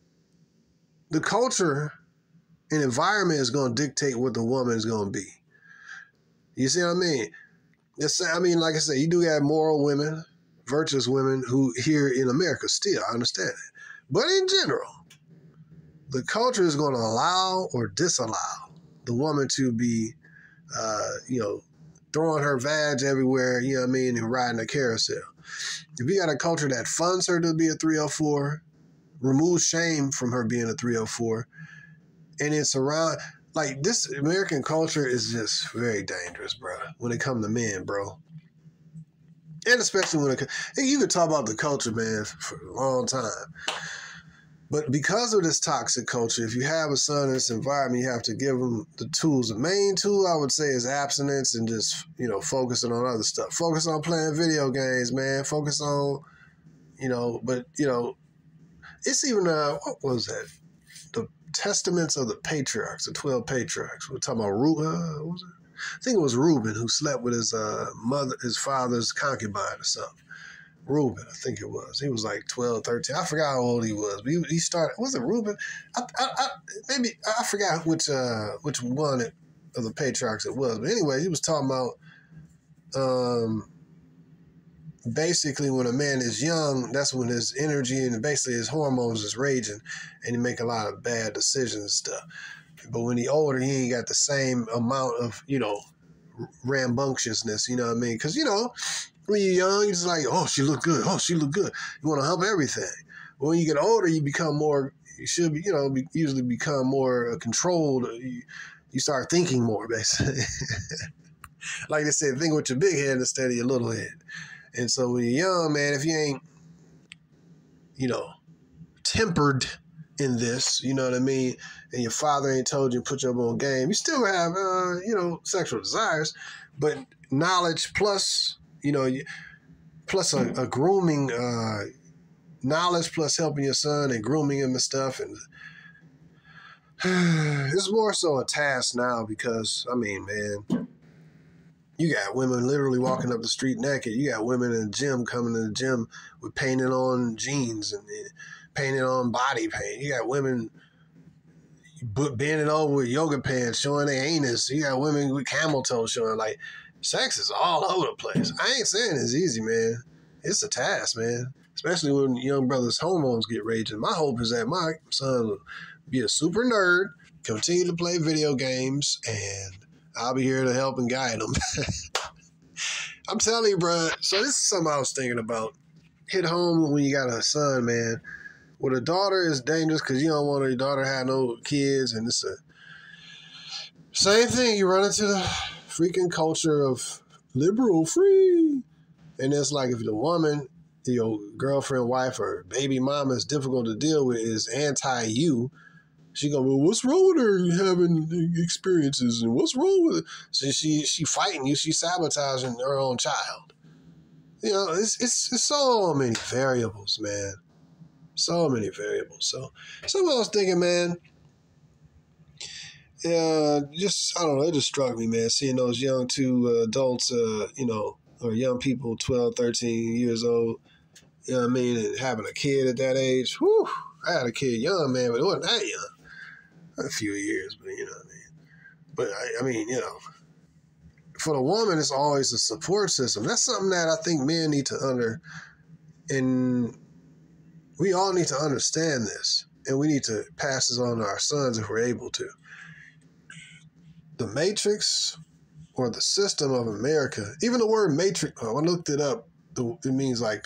the culture and environment is going to dictate what the woman is going to be. You see what I mean? Like I said, you do have moral women, virtuous women who here in America still, I understand it. But in general, the culture is going to allow or disallow the woman to be, you know, throwing her vag everywhere, you know what I mean, and riding a carousel. If you got a culture that funds her to be a 304, removes shame from her being a 304, and it's around, like, this American culture is just very dangerous, bro, when it comes to men, bro. And especially when you could talk about the culture, man, for a long time. But because of this toxic culture, if you have a son in this environment, you have to give him the tools. The main tool, I would say, is abstinence and just, you know, focusing on other stuff. Focus on playing video games, man. Focus on, you know, but, you know, it's even, what was that? The Testaments of the Patriarchs, the 12 Patriarchs. We're talking about Reuben, what was it? I think it was Reuben who slept with his his father's concubine or something. Reuben, I think it was. He was like 12, 13. I forgot how old he was. But he started, was it Reuben? I forgot which one of the patriarchs it was. But anyway, he was talking about basically when a man is young, that's when his energy and basically his hormones is raging and he make a lot of bad decisions and stuff. But when he older, he ain't got the same amount of, you know, rambunctiousness, you know what I mean? Because, you know, when you're young, you're just like, oh, she look good. Oh, she look good. You want to help everything. But when you get older, you become more, you should be, you know, usually become more controlled. You start thinking more, basically. Like they said, think with your big head instead of your little head. And so when you're young, man, if you ain't, you know, tempered in this, you know what I mean? And your father ain't told you to put your own game. You still have, sexual desires, but knowledge plus, plus a grooming, knowledge plus helping your son and grooming him and stuff. And it's more so a task now because, I mean, man, you got women literally walking up the street naked. You got women in the gym coming to the gym with painted on jeans and painted on body paint. You got women bending over with yoga pants showing their anus. You got women with camel toes showing. Like, sex is all over the place. I ain't saying it's easy, man. It's a task, man. Especially when young brothers' hormones get raging. My hope is that my son will be a super nerd, continue to play video games, and I'll be here to help and guide him. I'm telling you, bro. So this is something I was thinking about. Hit home when you got a son, man. With a daughter, it's dangerous because you don't want your daughter to have no kids, and it's a same thing. You run into the freaking culture of liberal free, and it's like if the woman, your girlfriend, wife, or baby mama is difficult to deal with, is anti-you. She gonna be, what's wrong with her having experiences, and what's wrong with it? So she fighting you. She sabotaging her own child. It's so many variables, man. So many variables. So I was thinking, man, I don't know, it just struck me, man, seeing those young two adults, or young people, 12, 13 years old, you know what I mean, and having a kid at that age. Whew, I had a kid young, man, but it wasn't that young. A few years, but you know what I mean. But I mean, for the woman, it's always a support system. That's something that I think men need to and we all need to understand this, and we need to pass this on to our sons if we're able to. The matrix or the system of America, even the word matrix, when I looked it up, it means like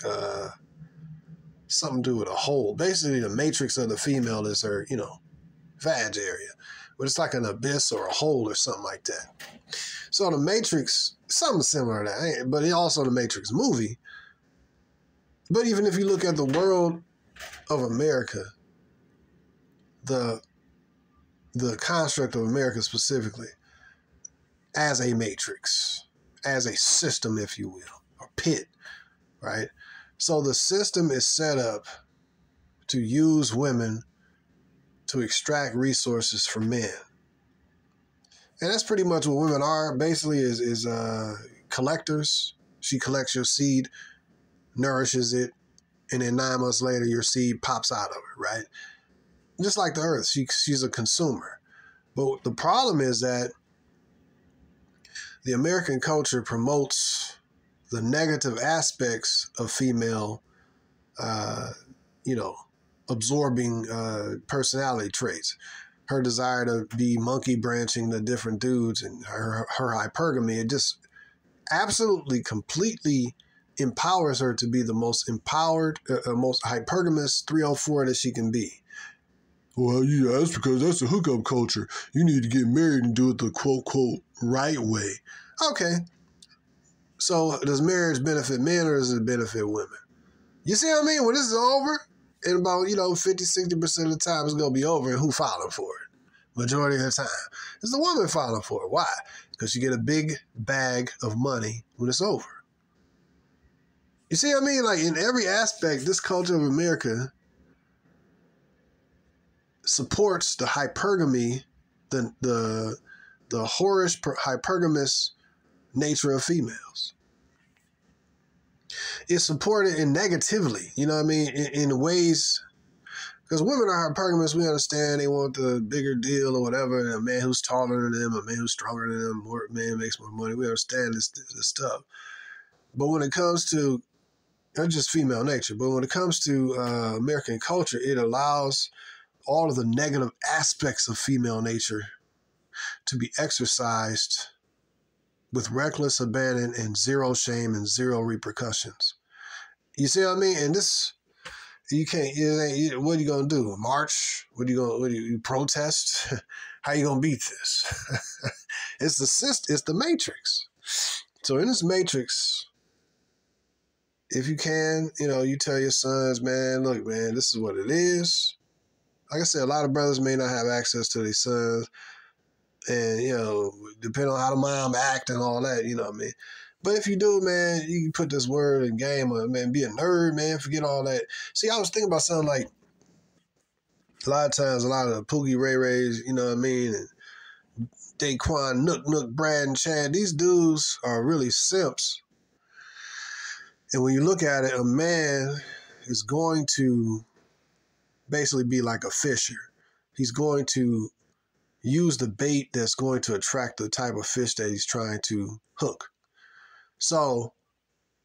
something to do with a hole. Basically, the matrix of the female is her, vag area, but it's like an abyss or a hole or something like that. So the Matrix, something similar to that, but also the Matrix movie. But even if you look at the world of America, the construct of America specifically, as a matrix, as a system, if you will, or pit, right? So the system is set up to use women to extract resources from men. And that's pretty much what women are. Basically is collectors. She collects your seed, nourishes it, and then 9 months later, your seed pops out of her, right? Just like the earth, she's a consumer. But the problem is that the American culture promotes the negative aspects of female, absorbing personality traits. Her desire to be monkey branching to different dudes and her hypergamy, it just absolutely, completely empowers her to be the most empowered, most hypergamous 304 that she can be. Well, yeah, that's because that's a hookup culture. You need to get married and do it the quote right way. Okay. So does marriage benefit men or does it benefit women? You see what I mean? When this is over, in about, 50, 60% of the time it's going to be over, and who filing for it? Majority of the time. It's the woman filing for it. Why? Because you get a big bag of money when it's over. You see what I mean? Like, in every aspect, this culture of America supports the hypergamy, the whorish, hypergamous nature of females. It's supported in negatively, you know what I mean, in ways, because women are hypergamous, we understand they want the bigger deal or whatever, and a man who's taller than them, a man who's stronger than them, more man makes more money, we understand this stuff. But when it comes to, not just female nature, but when it comes to American culture, it allows all of the negative aspects of female nature to be exercised with reckless abandon and zero shame and zero repercussions. You see what I mean? And this, you can't, what are you going to do? March? What do you protest? How you going to beat this? It's the matrix. So in this matrix, if you can, you tell your sons, man, look, man, this is what it is. Like I said, a lot of brothers may not have access to their sons. And, depending on how the mom act and all that, you know what I mean? But if you do, man, you can put this word in game, man, be a nerd, man, forget all that. See, I was thinking about something like, a lot of times, a lot of the Pookie Ray Rays, you know what I mean? And Daquan, Nook, Brad, and Chad, these dudes are really simps. And when you look at it, a man is going to basically be like a fisher. He's going to use the bait that's going to attract the type of fish that he's trying to hook. So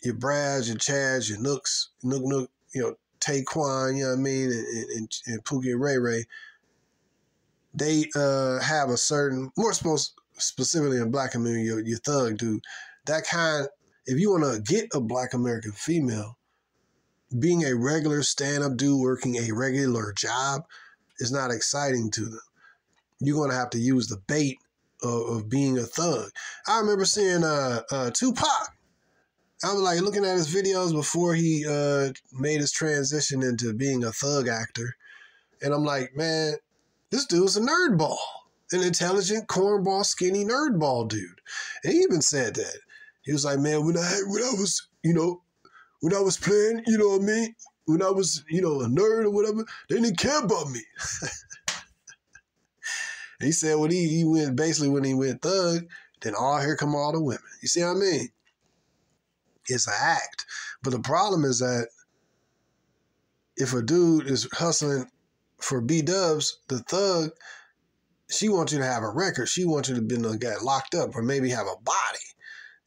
your Brads, your Chads, your Nooks, Nook, Taquan, you know what I mean, and Pookie and Ray Ray, they have a certain, more specifically in Black community, your thug dude, that kind, if you want to get a Black American female, being a regular stand-up dude working a regular job is not exciting to them. You're going to have to use the bait of being a thug. I remember seeing Tupac. I was like looking at his videos before he made his transition into being a thug actor. And I'm like, man, this dude's a nerdball. An intelligent, cornball, skinny nerdball dude. And he even said that. He was like, man, when I was playing, you know what I mean? When I was, a nerd or whatever, they didn't care about me. And he said when he went, basically when he went thug, then here come all the women. You see what I mean? It's an act. But the problem is that if a dude is hustling for B-dubs, the thug, she wants you to have a record. She wants you to get locked up or maybe have a body.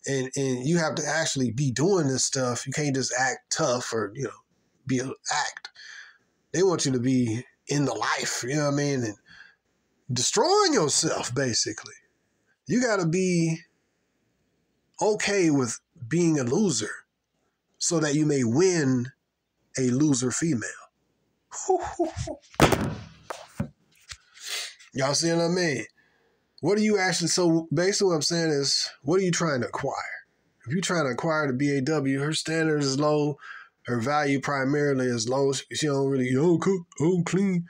And you have to actually be doing this stuff. You can't just act tough or, be an act. They want you to be in the life, you know what I mean? And destroying yourself, basically. You got to be okay with being a loser so that you may win a loser female. Y'all see what I mean? What are you actually, so basically what I'm saying is, what are you trying to acquire? If you're trying to acquire the BAW, her standard is low, her value primarily is low. She don't cook, don't clean.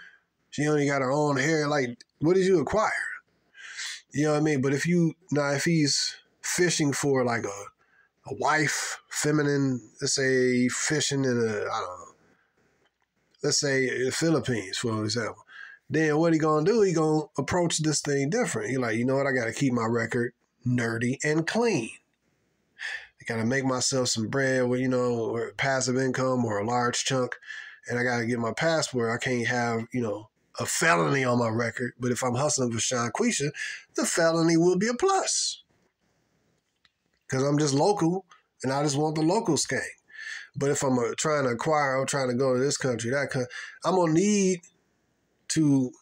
She only got her own hair. Like, what did you acquire? You know what I mean? But if he's fishing for like a wife, feminine, let's say fishing in let's say the Philippines, for example, then what he gonna do? He gonna approach this thing different. He like, you know what? I gotta keep my record nerdy and clean. I gotta make myself some bread with, or passive income or a large chunk, and I gotta get my passport. I can't have, a felony on my record, but if I'm hustling for Shanquisha, the felony will be a plus. Because I'm just local, and I just want the local skank. But if I'm trying to acquire, I'm trying to go to this country, that country, I'm going to need to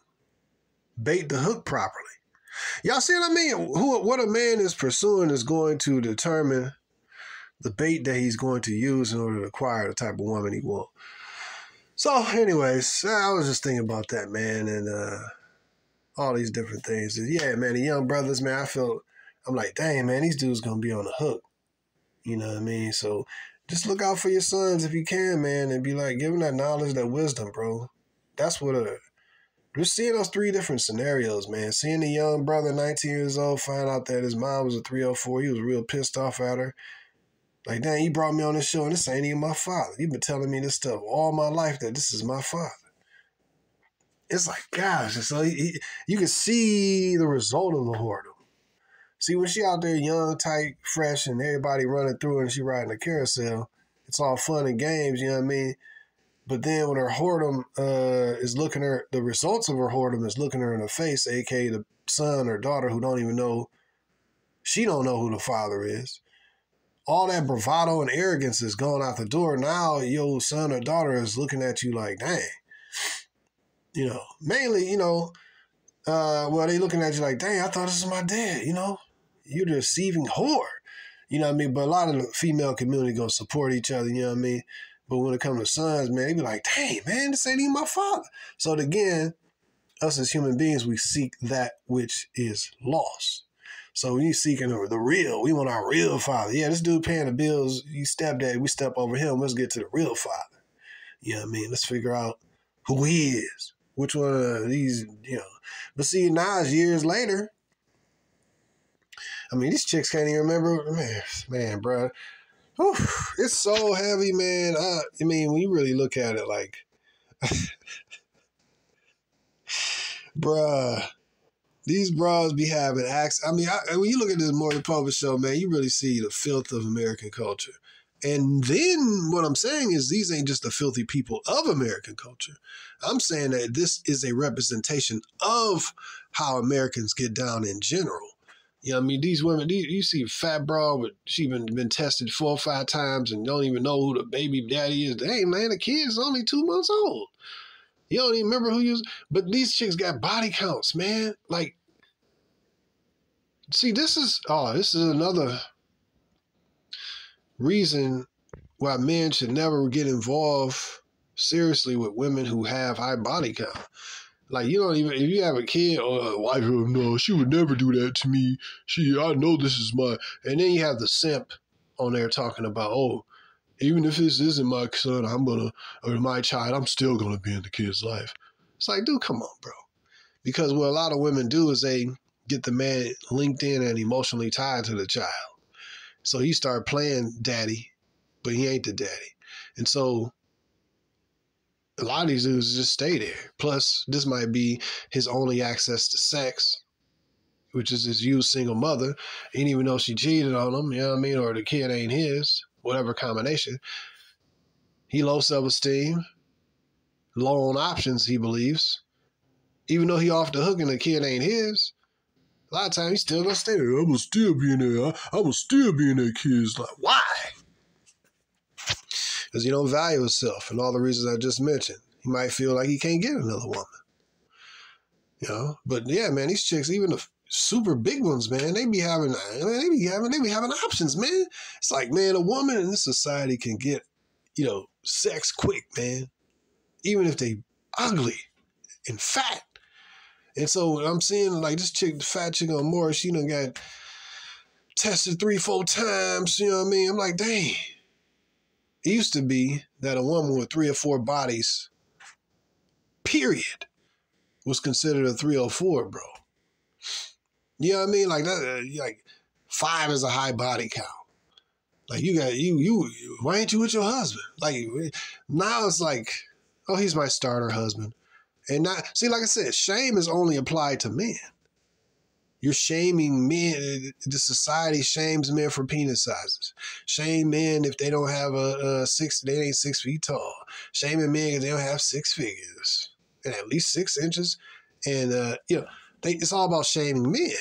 bait the hook properly. Y'all see what I mean? What a man is pursuing is going to determine the bait that he's going to use in order to acquire the type of woman he wants. So anyways, I was just thinking about that, man, and all these different things. And yeah, man, the young brothers, man, I'm like, dang, man, these dudes going to be on the hook. You know what I mean? So just look out for your sons if you can, man, and be like, give them that knowledge, that wisdom, bro. That's what we're seeing those three different scenarios, man. Seeing the young brother, 19 years old, find out that his mom was a 304. He was real pissed off at her. Like, dang, you brought me on this show, and this ain't even my father. You've been telling me this stuff all my life that this is my father. It's like, gosh, so you can see the result of the whoredom. See, when she out there young, tight, fresh, and everybody running through and she riding a carousel, it's all fun and games, you know what I mean? But then when her whoredom is looking her, the results of her whoredom is looking her in the face, aka the son or daughter who don't even know, she don't know who the father is. All that bravado and arrogance is going out the door. Now your son or daughter is looking at you like, dang. Mainly, they looking at you like, dang, I thought this was my dad, You're the deceiving whore. You know what I mean? But a lot of the female community gonna support each other, you know what I mean? But when it comes to sons, man, they be like, dang, man, this ain't even my father. So again, us as human beings, we seek that which is lost. So when you seeking the real, we want our real father. Yeah, this dude paying the bills, you stepdad, we step over him. Let's get to the real father. You know what I mean? Let's figure out who he is. Which one of these, But see, now it's years later. I mean, these chicks can't even remember. Man, bro. Whew, it's so heavy, man. I mean, when you really look at it, like, bruh, these bras be having acts. I mean, when you look at this Morning Public show, man, you really see the filth of American culture. And then what I'm saying is these ain't just the filthy people of American culture. I'm saying that this is a representation of how Americans get down in general. You know what I mean? These women, you see fat bra, but she been tested 4 or 5 times and don't even know who the baby daddy is. Dang, man, the kid's only 2 months old. You don't even remember who you was. But these chicks got body counts, man. Like, see, this is another reason why men should never get involved seriously with women who have high body count. Like, you don't even, if you have a kid or a wife, no, she would never do that to me. I know this is my, and then you have the simp on there talking about, oh, even if this isn't my son, or my child, I'm still going to be in the kid's life. It's like, dude, come on, bro. Because what a lot of women do is they get the man linked in and emotionally tied to the child. So he start playing daddy, but he ain't the daddy. And so a lot of these dudes just stay there. Plus, this might be his only access to sex, which is his used single mother. He didn't even know she cheated on him, you know what I mean? Or the kid ain't his, whatever combination. He low self-esteem, low on options, he believes. Even though he off the hook and the kid ain't his, a lot of times he's still gonna stay there. I'm gonna still be in there. I'm gonna still be in that kid's life. Why? Because he don't value himself and all the reasons I just mentioned. He might feel like he can't get another woman. You know? But yeah, man, these chicks, even the super big ones, man, they be having options, man. It's like, man, a woman in this society can get, sex quick, man. Even if they ugly and fat. And so I'm seeing like this chick, the fat chick on Morris, she done got tested 3-4 times, you know what I mean? I'm like, dang. It used to be that a woman with 3 or 4 bodies, period, was considered a 304, bro. You know what I mean? Like that, like 5 is a high body count. Like why ain't you with your husband? Like now it's like, oh, he's my starter husband. And not, see, like I said, shame is only applied to men. You're shaming men. The society shames men for penis sizes. Shame men if they don't have they ain't 6 feet tall. Shaming men if they don't have 6 figures and at least 6 inches. And, it's all about shaming men.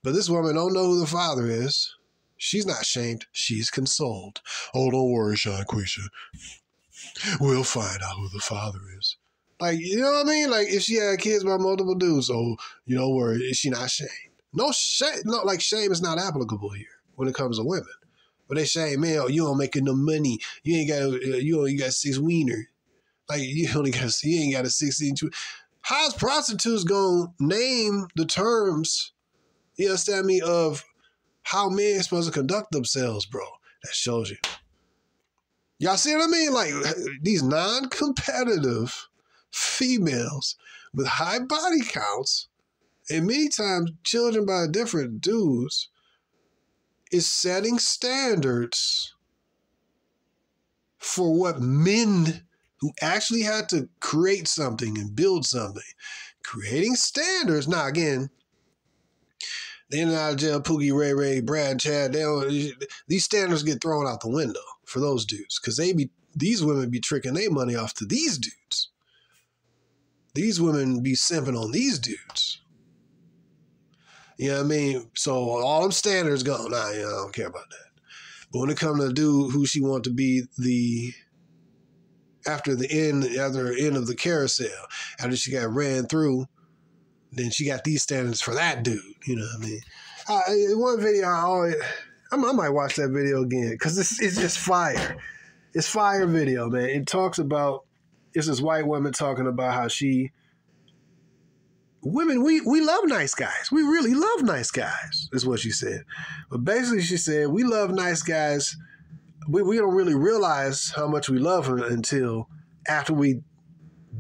But this woman don't know who the father is. She's not shamed. She's consoled. Oh, don't worry, Shanquisha. We'll find out who the father is. Like, you know what I mean? Like, if she had kids by multiple dudes, so, you don't worry, is she not shamed? No, shame is not applicable here when it comes to women. But they shame, man, oh, you don't make no money. You only got 6 wiener. Like, you ain't got a 16. How's prostitutes gonna name the terms, you understand me, of how men are supposed to conduct themselves, bro? That shows you. Y'all see what I mean? Like, these non-competitive females with high body counts and many times children by different dudes is setting standards for what men who actually had to create something and build something, creating standards. Now, again, they in and out of jail, Pookie, Ray Ray, Brad, Chad, these standards get thrown out the window for those dudes because these women be tricking their money off to these dudes. These women be simping on these dudes. You know what I mean? So all them standards gone. Nah, I don't care about that. But when it comes to the dude who she want to be after the end of the carousel, after she got ran through, then she got these standards for that dude. You know what I mean? One video I might watch that video again because it's just fire. It's fire video, man. It talks about, it's this white woman talking about how she women, we love nice guys. We really love nice guys, is what she said. But basically, she said, we love nice guys. We don't really realize how much we love them until after we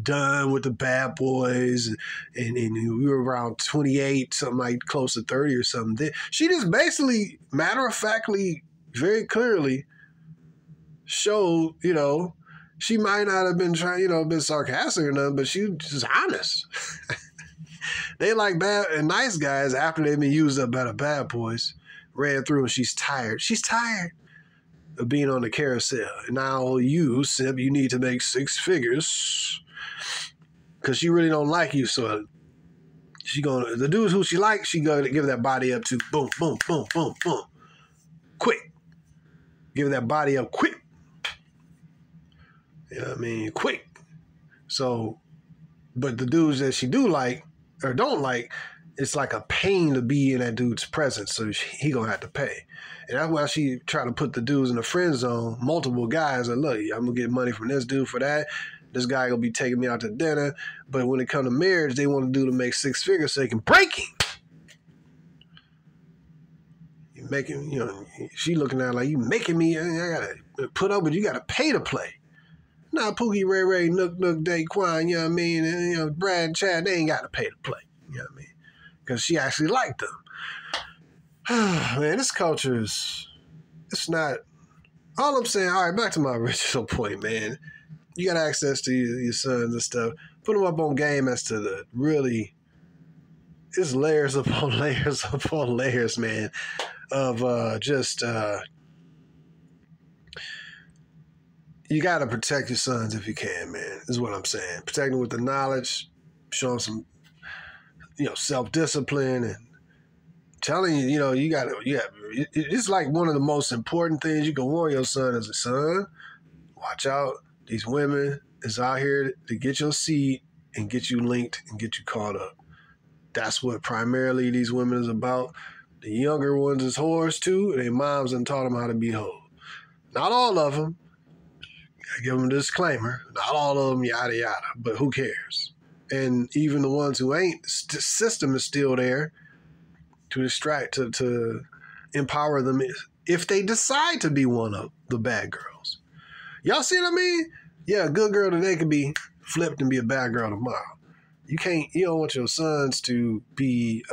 done with the bad boys, and we were around 28, something like close to 30 or something. She just basically, matter-of-factly, very clearly showed, she might not have been trying, been sarcastic or nothing, but she was just honest. They like bad and nice guys after they've been used up by the bad boys, ran through, and she's tired. She's tired of being on the carousel. And now you, Sib, you need to make 6 figures because she really don't like you. So the dudes who she likes, she gonna give that body up to. Boom, boom, boom, boom, boom. Quick. Give that body up quick. You know what I mean? Quick. So, but the dudes that she do like or don't like, it's like a pain to be in that dude's presence. So he gonna have to pay. And that's why she try to put the dudes in the friend zone, multiple guys, and look, I'm gonna get money from this dude for that. This guy gonna be taking me out to dinner. But when it comes to marriage, they want to do to make 6 figures so they can break him. You making, she looking at it like, you making me, I gotta put up with, you gotta pay to play. Now Pookie, Ray Ray, Nook, Daquan, you know what I mean? And, Brad and Chad, they ain't got to pay to play. You know what I mean? Because she actually liked them. Man, this culture it's not, all I'm saying, all right, back to my original point, man. You got access to your sons and stuff. Put them up on game as to the really, it's layers upon layers upon layers, man, of you got to protect your sons if you can, man, is what I'm saying. Protect them with the knowledge, show them some, self-discipline, and telling you, you got to, it's like one of the most important things you can warn your son as a son. Watch out. These women is out here to get your seed and get you linked and get you caught up. That's what primarily these women is about. The younger ones is whores too, and their moms done taught them how to be hoes. Not all of them. I give them a disclaimer. Not all of them, yada, yada. But who cares? And even the ones who ain't, the system is still there to distract, to empower them if they decide to be one of the bad girls. Y'all see what I mean? Yeah, a good girl today could be flipped and be a bad girl tomorrow. You don't want your sons to be,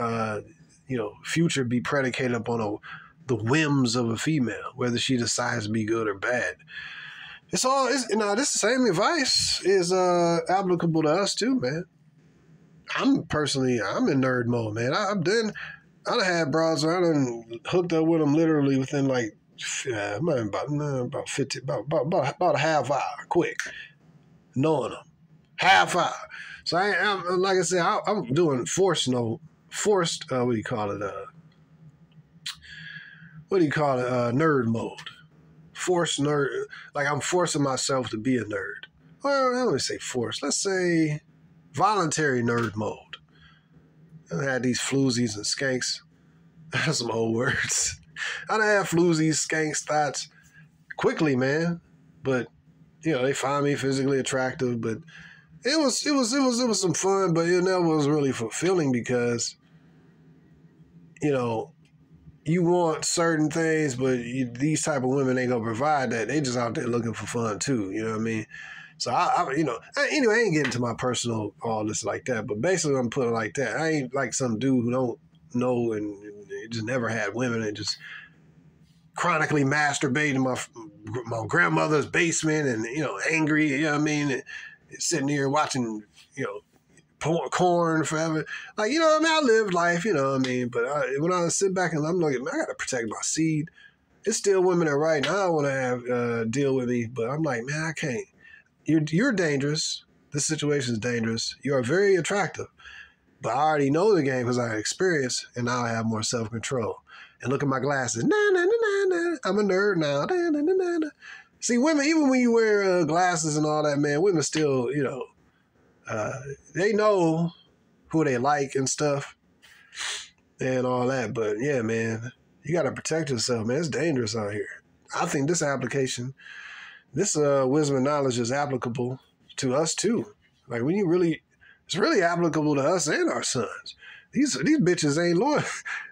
future be predicated upon the whims of a female, whether she decides to be good or bad. This same advice is applicable to us too, man. I'm in nerd mode, man. I done had broads where I done hooked up with them literally within like about 50, about a half hour, quick, knowing them, half hour. So I'm like I said, I'm doing forced. What do you call it? Nerd mode. Forced nerd, like I'm forcing myself to be a nerd. Well, I don't say forced. Let's say voluntary nerd mode. I had these floozies and skanks. That's some old words. I done had floozies, skanks, thoughts quickly, man. But they find me physically attractive. But it was some fun, but it never was really fulfilling because you want certain things, but these type of women ain't gonna provide that. They just out there looking for fun too. You know what I mean? So anyway, I ain't getting to my personal all this like that. But basically, I'm putting it like that. I ain't like some dude who don't know and just never had women and just chronically masturbating in my grandmother's basement and angry. You know what I mean? And sitting here watching corn forever. Like, I lived life, but when I sit back and I'm looking, I got to protect my seed. It's still women that right now want to have deal with me, but I'm like, man, I can't. You're dangerous. This situation is dangerous. You are very attractive, but I already know the game because I experienced, and now I have more self-control. And look at my glasses. Nah, nah, nah, nah, nah. I'm a nerd now. Nah, nah, nah, nah, nah. See, women, even when you wear glasses and all that, man, women still, they know who they like and stuff and all that. But yeah, man, you got to protect yourself, man. It's dangerous out here. I think this application, this wisdom and knowledge is applicable to us too. Like when you really It's really applicable to us and our sons. These bitches ain't loyal.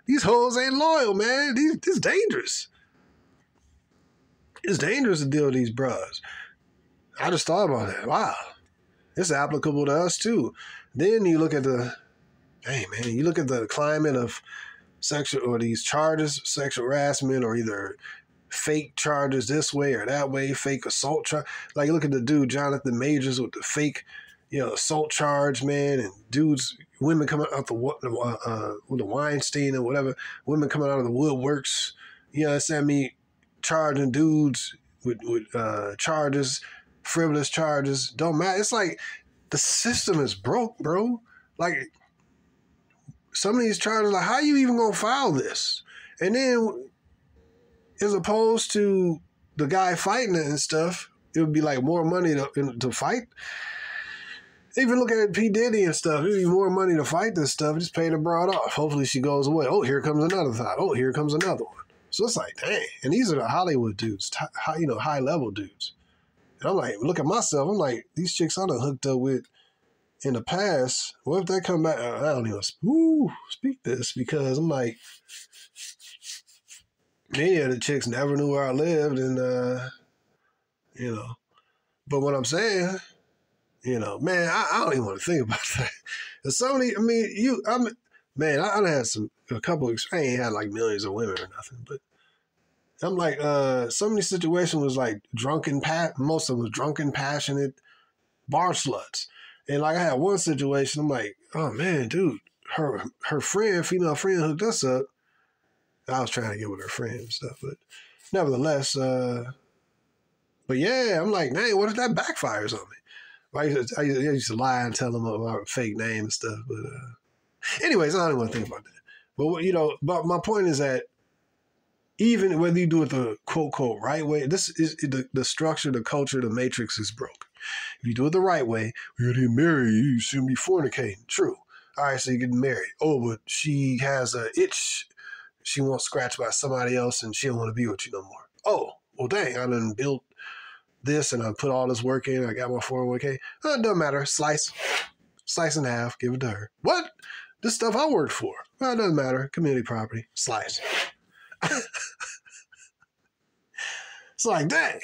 These hoes ain't loyal, man. It's dangerous. It's dangerous to deal with these bras. I just thought about that. Wow. It's applicable to us too. Then you look at you look at the climate of sexual or these charges, sexual harassment, or either fake charges this way or that way, fake assault charge. Like look at the dude Jonathan Majors with the fake, assault charge, man, and women coming out with the Weinstein and whatever, women coming out of the woodworks. Charging dudes with charges, frivolous charges. Don't matter. It's like the system is broke, bro. Like some of these charges, like how you even gonna file this? And then, as opposed to the guy fighting it and stuff, it would be like more money to fight. Even look at P. Diddy and stuff. It'd be more money to fight this stuff. Just pay the broad off. Hopefully she goes away. Oh, here comes another thought. Oh, here comes another one. So it's like, dang. And these are the Hollywood dudes, high level dudes. And I'm like, look at myself. I'm like, these chicks I done hooked up with in the past. What if they come back? I don't even speak this because I'm like, many of the chicks never knew where I lived, and But what I'm saying, man, I don't even want to think about that. And somebody, I done had a couple. I ain't had like millions of women or nothing, but I'm like, some of these situations was like most of them was drunken, passionate bar sluts. And like I had one situation, I'm like, oh man, dude, her female friend hooked us up. I was trying to get with her friend and stuff, but nevertheless, but yeah, I'm like, man, what if that backfires on me? I used to lie and tell them about fake name and stuff, but anyways, I don't want to think about that. But but my point is that even whether you do it the quote right way, this is the structure, the culture, the matrix is broke. If you do it the right way, you're getting married, you shouldn't be fornicating. True. All right, so you're getting married. Oh, but she has an itch. She won't scratch by somebody else and she don't want to be with you no more. Oh, well, dang, I done built this and I put all this work in. I got my 401k. It doesn't matter. Slice in half, give it to her. What? This stuff I worked for. Well, it doesn't matter. Community property. Slice. It's like, dang,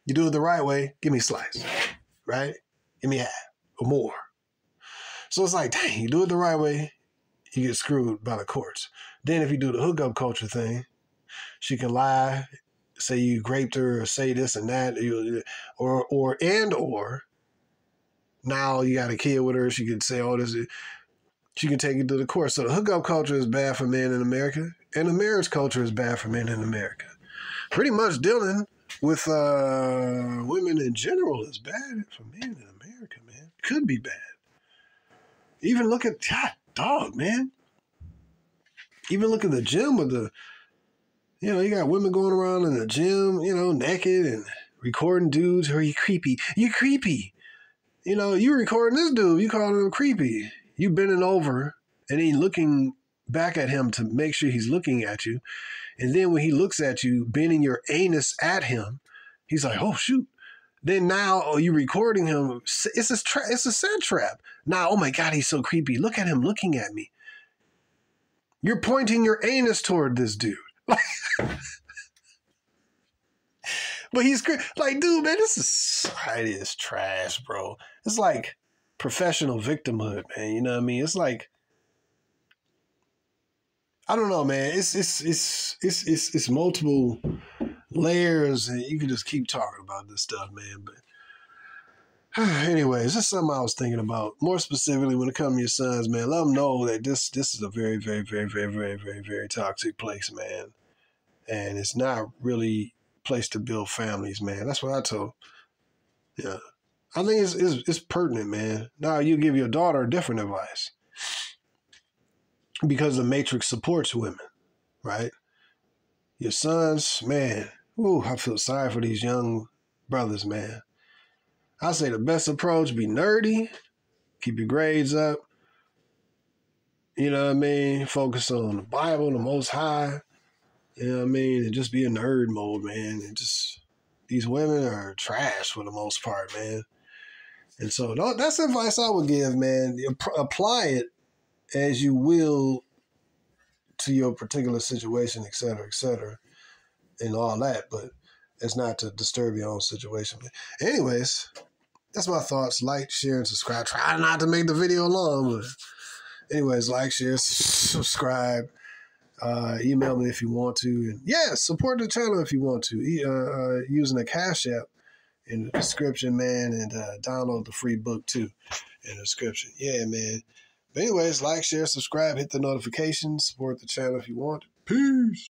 you do it the right way, give me a slice, right? Give me half or more. So it's like, dang, you do it the right way, you get screwed by the courts. Then if you do the hookup culture thing, she can lie, say you raped her or say this and that, or now you got a kid with her, she could say, oh, she can take it to the court. So the hookup culture is bad for men in America, and the marriage culture is bad for men in America. Pretty much dealing with women in general is bad for men in America, man. Could be bad. Even look at, man. Even look at the gym with you got women going around in the gym, naked and recording dudes who are creepy. You creepy. You recording this dude, you calling him creepy. You bending over and he looking back at him to make sure he's looking at you. And then when he looks at you, bending your anus at him, he's like, oh, shoot. Then now you recording him. It's a scent trap. Now, oh, my God, he's so creepy. Look at him looking at me. You're pointing your anus toward this dude. But he's like, dude, man, this society is trash, bro. It's like professional victimhood, man. You know what I mean? It's like, I don't know, man. It's multiple layers, and you can just keep talking about this stuff, man. But anyways, just something I was thinking about. More specifically, when it comes to your sons, man, let them know that this is a very, very, very, very, very, very, very toxic place, man. And it's not really a place to build families, man. That's what I told. Yeah, I think it's pertinent, man. Now you give your daughter different advice. Because the matrix supports women, right? Your sons, man, I feel sorry for these young brothers, man. I say the best approach, be nerdy, keep your grades up, you know what I mean? Focus on the Bible, the Most High, you know what I mean? And just be in nerd mode, man. And just, these women are trash for the most part, man. And so that's the advice I would give, man. Apply it as you will to your particular situation, et cetera, and all that. But it's not to disturb your own situation. But anyways, that's my thoughts. Like, share, and subscribe. Try not to make the video long, but anyways, like, share, subscribe. Email me if you want to. And yeah, support the channel if you want to. Using the CashApp in the description, man, and download the free book too in the description. Yeah, man. But anyways, like, share, subscribe, hit the notifications, support the channel if you want. Peace.